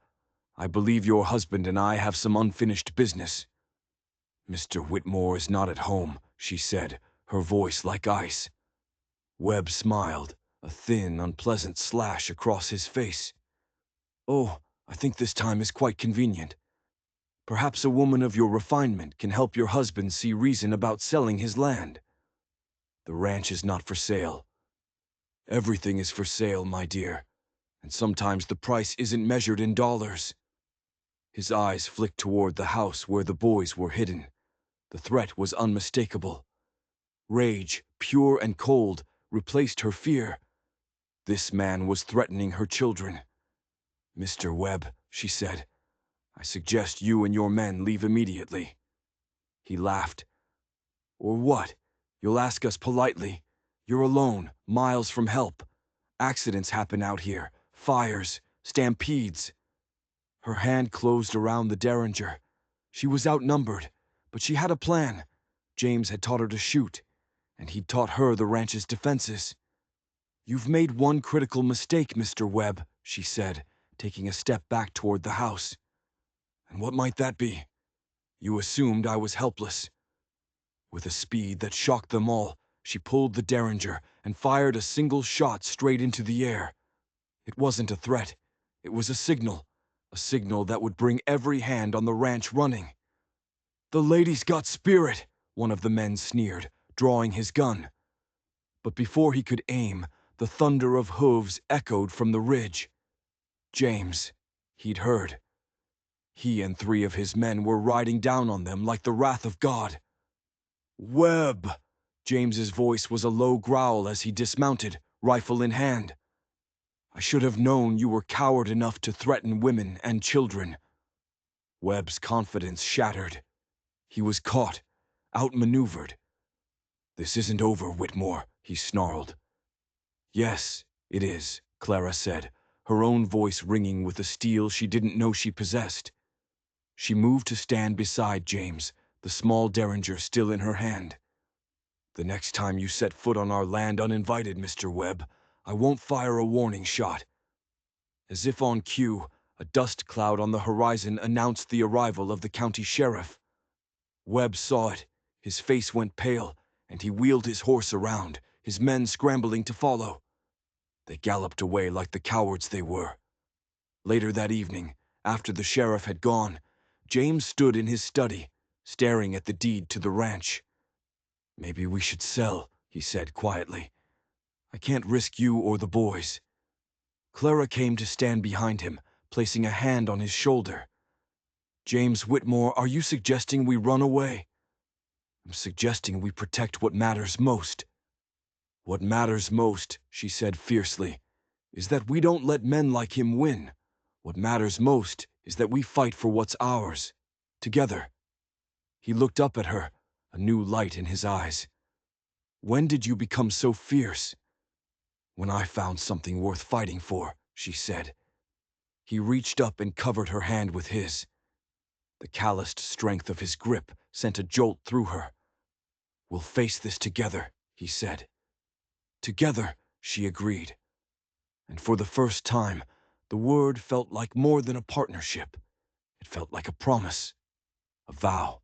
I believe your husband and I have some unfinished business. Mr. Whitmore is not at home, she said, her voice like ice. Webb smiled, a thin, unpleasant slash across his face. Oh, I think this time is quite convenient. Perhaps a woman of your refinement can help your husband see reason about selling his land. The ranch is not for sale. Everything is for sale, my dear, and sometimes the price isn't measured in dollars. His eyes flicked toward the house where the boys were hidden. The threat was unmistakable. Rage, pure and cold, replaced her fear. This man was threatening her children. Mr. Webb, she said, I suggest you and your men leave immediately. He laughed. Or what? You'll ask us politely. You're alone, miles from help. Accidents happen out here, fires, stampedes. Her hand closed around the derringer. She was outnumbered, but she had a plan. James had taught her to shoot, and he'd taught her the ranch's defenses. "You've made one critical mistake, Mr. Webb," she said, taking a step back toward the house. "And what might that be?" "You assumed I was helpless." With a speed that shocked them all, she pulled the Derringer and fired a single shot straight into the air. It wasn't a threat. It was a signal that would bring every hand on the ranch running. "The lady's got spirit," one of the men sneered, drawing his gun. But before he could aim, the thunder of hooves echoed from the ridge. James, he'd heard. He and 3 of his men were riding down on them like the wrath of God. "Webb!" James's voice was a low growl as he dismounted, rifle in hand. "I should have known you were coward enough to threaten women and children." Webb's confidence shattered. He was caught, outmaneuvered. "This isn't over, Whitmore," he snarled. "Yes, it is," Clara said, her own voice ringing with a steel she didn't know she possessed. She moved to stand beside James, the small Derringer still in her hand. "The next time you set foot on our land uninvited, Mr. Webb, I won't fire a warning shot." As if on cue, a dust cloud on the horizon announced the arrival of the county sheriff. Webb saw it. His face went pale, and he wheeled his horse around, his men scrambling to follow. They galloped away like the cowards they were. Later that evening, after the sheriff had gone, James stood in his study, staring at the deed to the ranch. "Maybe we should sell," he said quietly. "I can't risk you or the boys." Clara came to stand behind him, placing a hand on his shoulder. "James Whitmore, are you suggesting we run away?" "I'm suggesting we protect what matters most." "What matters most," she said fiercely, "is that we don't let men like him win. What matters most is that we fight for what's ours, together." He looked up at her, a new light in his eyes. "When did you become so fierce?" "When I found something worth fighting for," she said. He reached up and covered her hand with his. The calloused strength of his grip sent a jolt through her. "We'll face this together," he said. "Together," she agreed. And for the first time, the word felt like more than a partnership. It felt like a promise, a vow.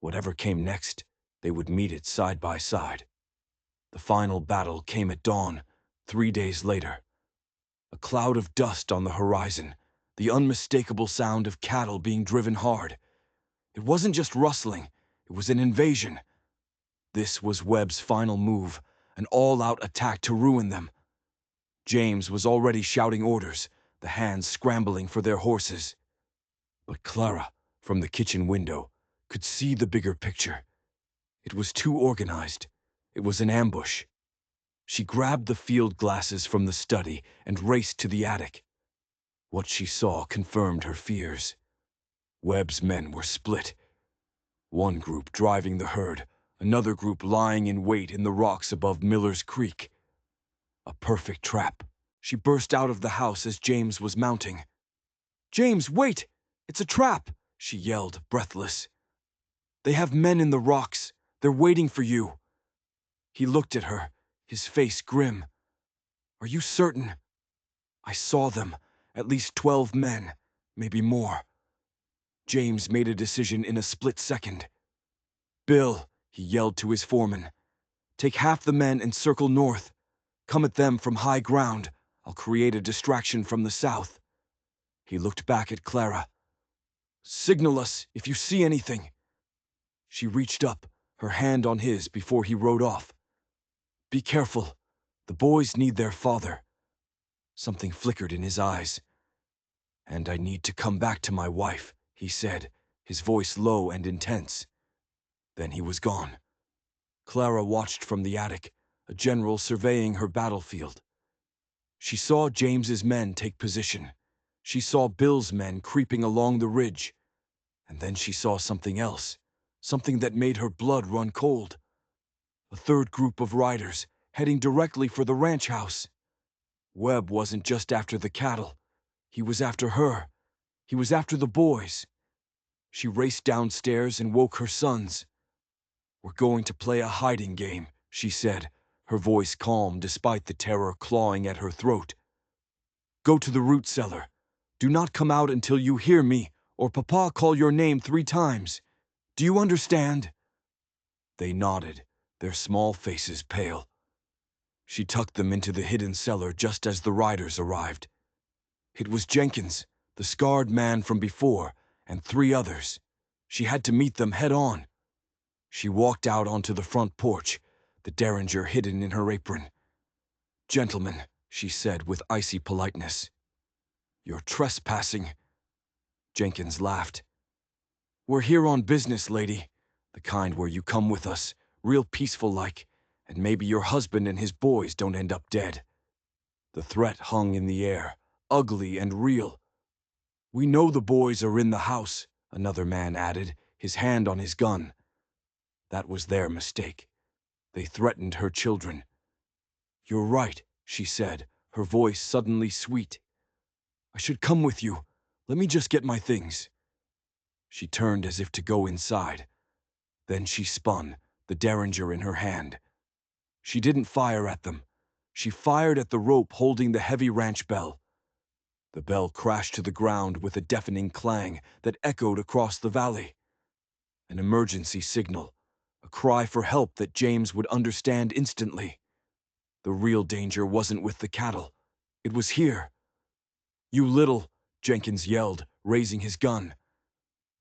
Whatever came next, they would meet it side by side. The final battle came at dawn, 3 days later. A cloud of dust on the horizon, the unmistakable sound of cattle being driven hard. It wasn't just rustling, it was an invasion. This was Webb's final move, an all-out attack to ruin them. James was already shouting orders, the hands scrambling for their horses. But Clara, from the kitchen window, could see the bigger picture. It was too organized. It was an ambush. She grabbed the field glasses from the study and raced to the attic. What she saw confirmed her fears. Webb's men were split. One group driving the herd, another group lying in wait in the rocks above Miller's Creek. A perfect trap. She burst out of the house as James was mounting. "James, wait! It's a trap!" she yelled, breathless. "They have men in the rocks. They're waiting for you." He looked at her, his face grim. "Are you certain?" "I saw them. At least 12 men, maybe more." James made a decision in a split second. "Bill," he yelled to his foreman, "take half the men and circle north. Come at them from high ground. I'll create a distraction from the south." He looked back at Clara. "Signal us if you see anything." She reached up, her hand on his before he rode off. "Be careful. The boys need their father." Something flickered in his eyes. "And I need to come back to my wife," he said, his voice low and intense. Then he was gone. Clara watched from the attic, a general surveying her battlefield. She saw James's men take position. She saw Bill's men creeping along the ridge. And then she saw something else, something that made her blood run cold. A third group of riders, heading directly for the ranch house. Webb wasn't just after the cattle. He was after her. He was after the boys. She raced downstairs and woke her sons. We're going to play a hiding game, she said, her voice calm despite the terror clawing at her throat. Go to the root cellar. Do not come out until you hear me, or Papa call your name 3 times. Do you understand? They nodded, their small faces pale. She tucked them into the hidden cellar just as the riders arrived. It was Jenkins, the scarred man from before, and 3 others. She had to meet them head on. She walked out onto the front porch, the derringer hidden in her apron. Gentlemen, she said with icy politeness. You're trespassing. Jenkins laughed. We're here on business, lady. The kind where you come with us, real peaceful-like, and maybe your husband and his boys don't end up dead. The threat hung in the air, ugly and real. We know the boys are in the house, another man added, his hand on his gun. That was their mistake. They threatened her children. You're right, she said, her voice suddenly sweet. I should come with you. Let me just get my things. She turned as if to go inside. Then she spun, the derringer in her hand. She didn't fire at them. She fired at the rope holding the heavy ranch bell. The bell crashed to the ground with a deafening clang that echoed across the valley. An emergency signal, a cry for help that James would understand instantly. The real danger wasn't with the cattle. It was here. You little, Jenkins yelled, raising his gun.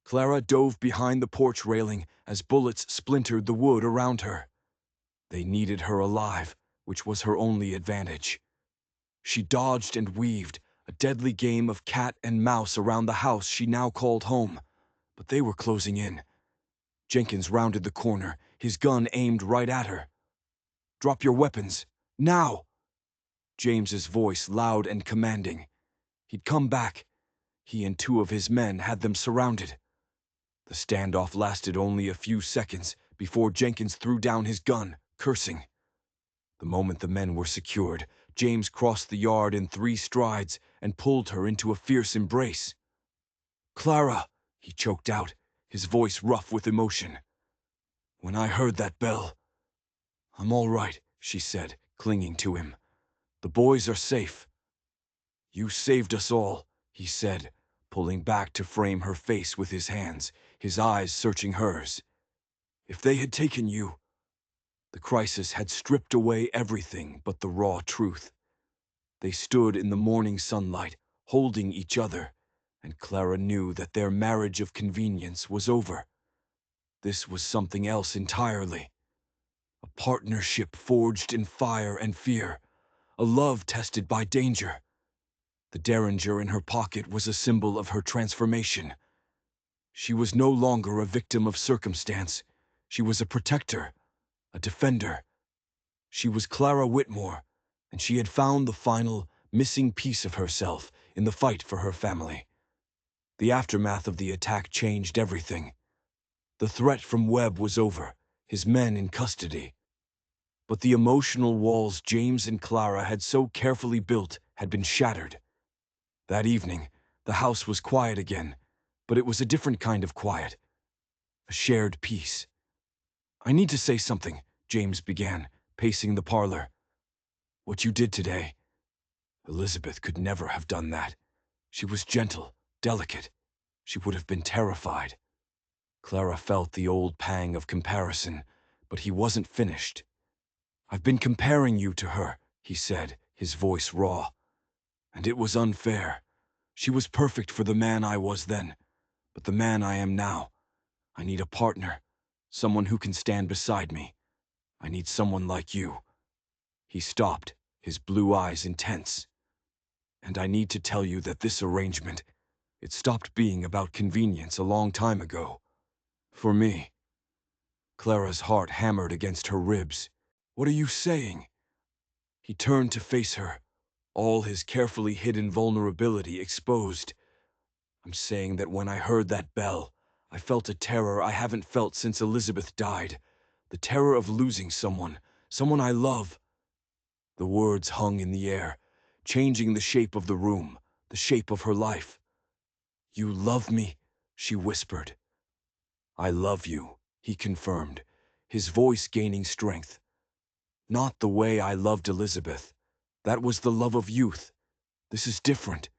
Clara dove behind the porch railing as bullets splintered the wood around her. They needed her alive, which was her only advantage. She dodged and weaved, a deadly game of cat and mouse around the house she now called home. But they were closing in. Jenkins rounded the corner, his gun aimed right at her. Drop your weapons, now! James's voice loud and commanding. He'd come back. He and 2 of his men had them surrounded. The standoff lasted only a few seconds before Jenkins threw down his gun, cursing. The moment the men were secured, James crossed the yard in 3 strides and pulled her into a fierce embrace. Clara, he choked out, his voice rough with emotion. When I heard that bell... I'm all right, she said, clinging to him. The boys are safe. You saved us all, he said, pulling back to frame her face with his hands, his eyes searching hers. If they had taken you... The crisis had stripped away everything but the raw truth. They stood in the morning sunlight, holding each other, and Clara knew that their marriage of convenience was over. This was something else entirely. A partnership forged in fire and fear, a love tested by danger. The derringer in her pocket was a symbol of her transformation. She was no longer a victim of circumstance. She was a protector, a defender. She was Clara Whitmore, and she had found the final, missing piece of herself in the fight for her family. The aftermath of the attack changed everything. The threat from Webb was over, his men in custody. But the emotional walls James and Clara had so carefully built had been shattered. That evening, the house was quiet again, but it was a different kind of quiet. A shared peace. I need to say something, James began, pacing the parlor. What you did today, Elizabeth could never have done that. She was gentle, delicate. She would have been terrified. Clara felt the old pang of comparison, but he wasn't finished. I've been comparing you to her, he said, his voice raw. And it was unfair. She was perfect for the man I was then, but the man I am now. I need a partner, someone who can stand beside me. I need someone like you. He stopped, his blue eyes intense. And I need to tell you that this arrangement, it stopped being about convenience a long time ago. For me. Clara's heart hammered against her ribs. What are you saying? He turned to face her, all his carefully hidden vulnerability exposed. I'm saying that when I heard that bell, I felt a terror I haven't felt since Elizabeth died. The terror of losing someone, someone I love. The words hung in the air, changing the shape of the room, the shape of her life. You love me, she whispered. I love you, he confirmed, his voice gaining strength. "Not the way I loved Elizabeth. That was the love of youth. This is different.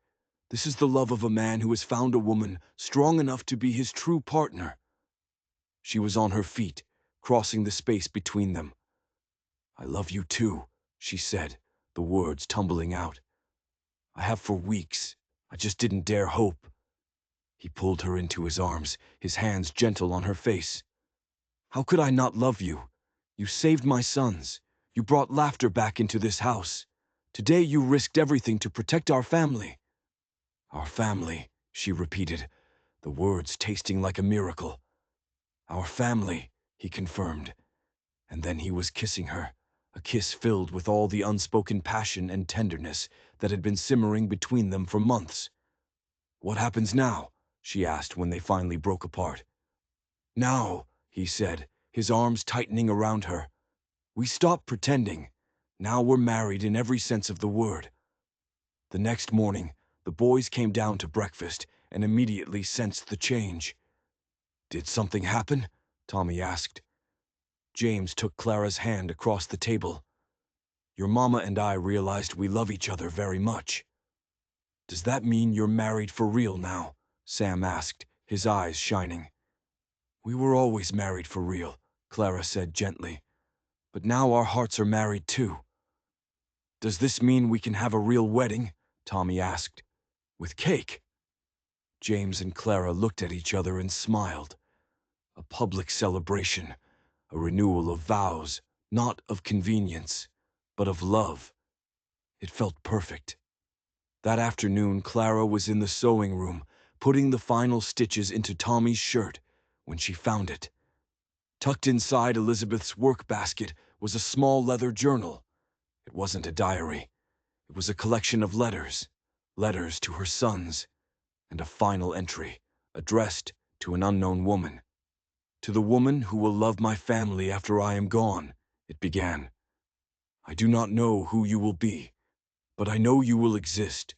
This is the love of a man who has found a woman strong enough to be his true partner." She was on her feet, crossing the space between them. "I love you too," she said, the words tumbling out. "I have for weeks. I just didn't dare hope." He pulled her into his arms, his hands gentle on her face. "How could I not love you? You saved my sons. You brought laughter back into this house. Today you risked everything to protect our family." "Our family," she repeated, the words tasting like a miracle. "Our family," he confirmed. And then he was kissing her, a kiss filled with all the unspoken passion and tenderness that had been simmering between them for months. "What happens now?" she asked when they finally broke apart. "Now," he said, his arms tightening around her, "we stop pretending. Now we're married in every sense of the word." The next morning, the boys came down to breakfast and immediately sensed the change. "Did something happen?" Tommy asked. James took Clara's hand across the table. "Your mama and I realized we love each other very much." "Does that mean you're married for real now?" Sam asked, his eyes shining. "We were always married for real," Clara said gently. "But now our hearts are married too." "Does this mean we can have a real wedding?" Tommy asked. "With cake?" James and Clara looked at each other and smiled. A public celebration, a renewal of vows, not of convenience, but of love. It felt perfect. That afternoon, Clara was in the sewing room, putting the final stitches into Tommy's shirt, when she found it. Tucked inside Elizabeth's work basket was a small leather journal. It wasn't a diary. It was a collection of letters, letters to her sons, and a final entry, addressed to an unknown woman. "To the woman who will love my family after I am gone," it began. "I do not know who you will be, but I know you will exist.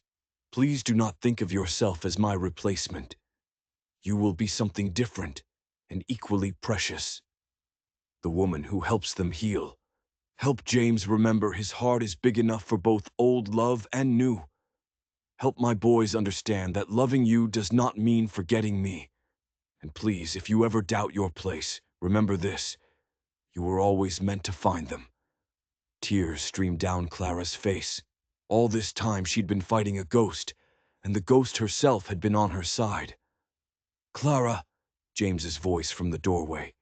Please do not think of yourself as my replacement. You will be something different and equally precious. The woman who helps them heal. Help James remember his heart is big enough for both old love and new. Help my boys understand that loving you does not mean forgetting me. And please, if you ever doubt your place, remember this: you were always meant to find them." Tears streamed down Clara's face. All this time she'd been fighting a ghost, and the ghost herself had been on her side. "Clara," James's voice from the doorway.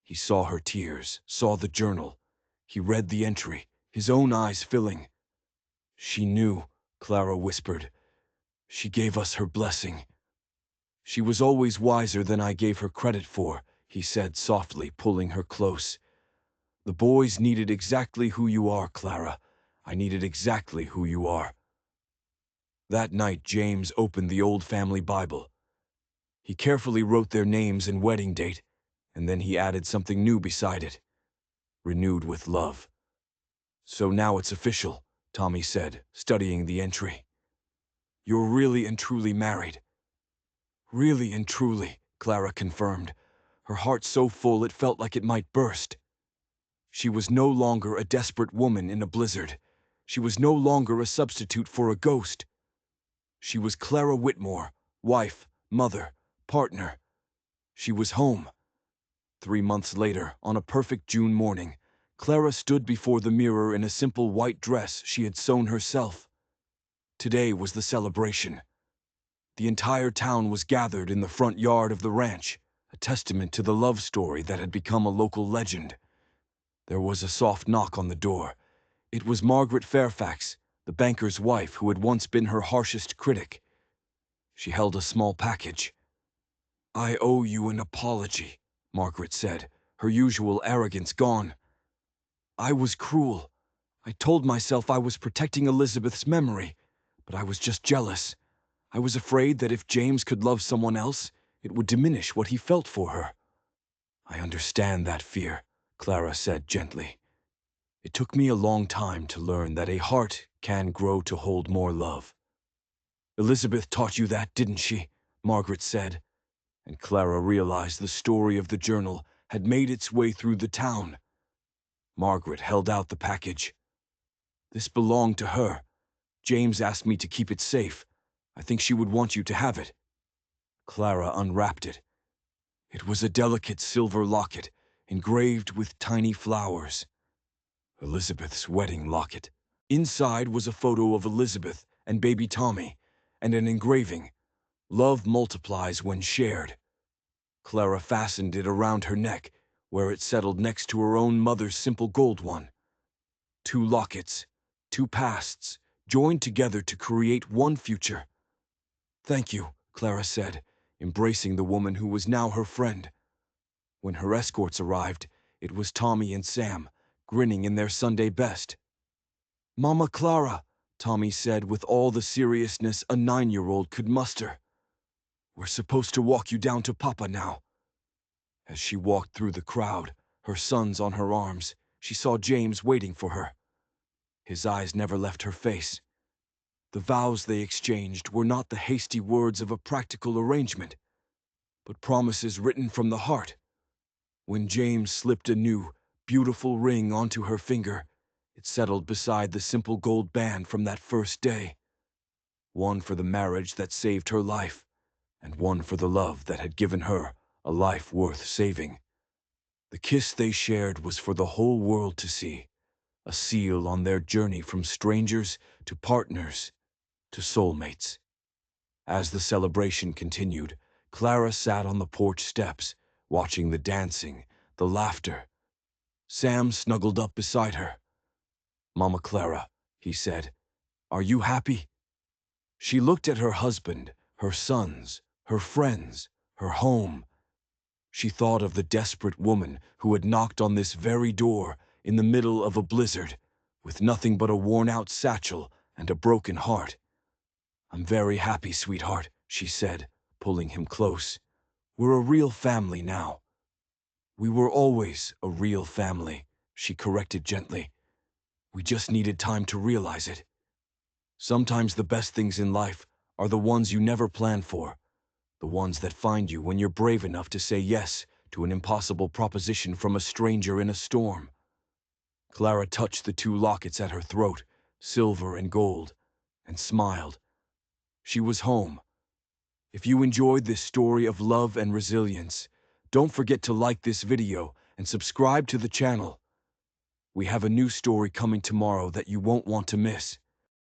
He saw her tears, saw the journal. He read the entry, his own eyes filling. "She knew," Clara whispered. "She gave us her blessing." "She was always wiser than I gave her credit for," he said softly, pulling her close. "The boys needed exactly who you are, Clara. I needed exactly who you are." That night, James opened the old family Bible. He carefully wrote their names and wedding date, and then he added something new beside it: "Renewed with love." "So now it's official," Tommy said, studying the entry. "You're really and truly married." "Really and truly," Clara confirmed, her heart so full it felt like it might burst. She was no longer a desperate woman in a blizzard. She was no longer a substitute for a ghost. She was Clara Whitmore, wife, mother, partner. She was home. 3 months later, on a perfect June morning, Clara stood before the mirror in a simple white dress she had sewn herself. Today was the celebration. The entire town was gathered in the front yard of the ranch, a testament to the love story that had become a local legend. There was a soft knock on the door. It was Margaret Fairfax, the banker's wife who had once been her harshest critic. She held a small package. "I owe you an apology," Margaret said, her usual arrogance gone. "I was cruel. I told myself I was protecting Elizabeth's memory, but I was just jealous. I was afraid that if James could love someone else, it would diminish what he felt for her." "I understand that fear," Clara said gently. "It took me a long time to learn that a heart can grow to hold more love." "Elizabeth taught you that, didn't she?" Margaret said, and Clara realized the story of the journal had made its way through the town. Margaret held out the package. "This belonged to her. James asked me to keep it safe. I think she would want you to have it." Clara unwrapped it. It was a delicate silver locket, engraved with tiny flowers. Elizabeth's wedding locket. Inside was a photo of Elizabeth and baby Tommy, and an engraving, "Love multiplies when shared." Clara fastened it around her neck, where it settled next to her own mother's simple gold one. Two lockets, two pasts, joined together to create one future. "Thank you," Clara said, embracing the woman who was now her friend. When her escorts arrived, it was Tommy and Sam, grinning in their Sunday best. "Mama Clara," Tommy said with all the seriousness a 9-year-old could muster, "we're supposed to walk you down to Papa now." As she walked through the crowd, her sons on her arms, she saw James waiting for her. His eyes never left her face. The vows they exchanged were not the hasty words of a practical arrangement, but promises written from the heart. When James slipped a new, beautiful ring onto her finger, it settled beside the simple gold band from that first day. One for the marriage that saved her life, and one for the love that had given her a life worth saving. The kiss they shared was for the whole world to see, a seal on their journey from strangers to partners to soulmates. As the celebration continued, Clara sat on the porch steps, watching the dancing, the laughter. Sam snuggled up beside her. "Mama Clara," he said, "are you happy?" She looked at her husband, her sons, her friends, her home. She thought of the desperate woman who had knocked on this very door in the middle of a blizzard, with nothing but a worn-out satchel and a broken heart. "I'm very happy, sweetheart," she said, pulling him close. "We're a real family now." "We were always a real family," she corrected gently. "We just needed time to realize it. Sometimes the best things in life are the ones you never plan for, the ones that find you when you're brave enough to say yes to an impossible proposition from a stranger in a storm." Clara touched the two lockets at her throat, silver and gold, and smiled. She was home. If you enjoyed this story of love and resilience, don't forget to like this video and subscribe to the channel. We have a new story coming tomorrow that you won't want to miss.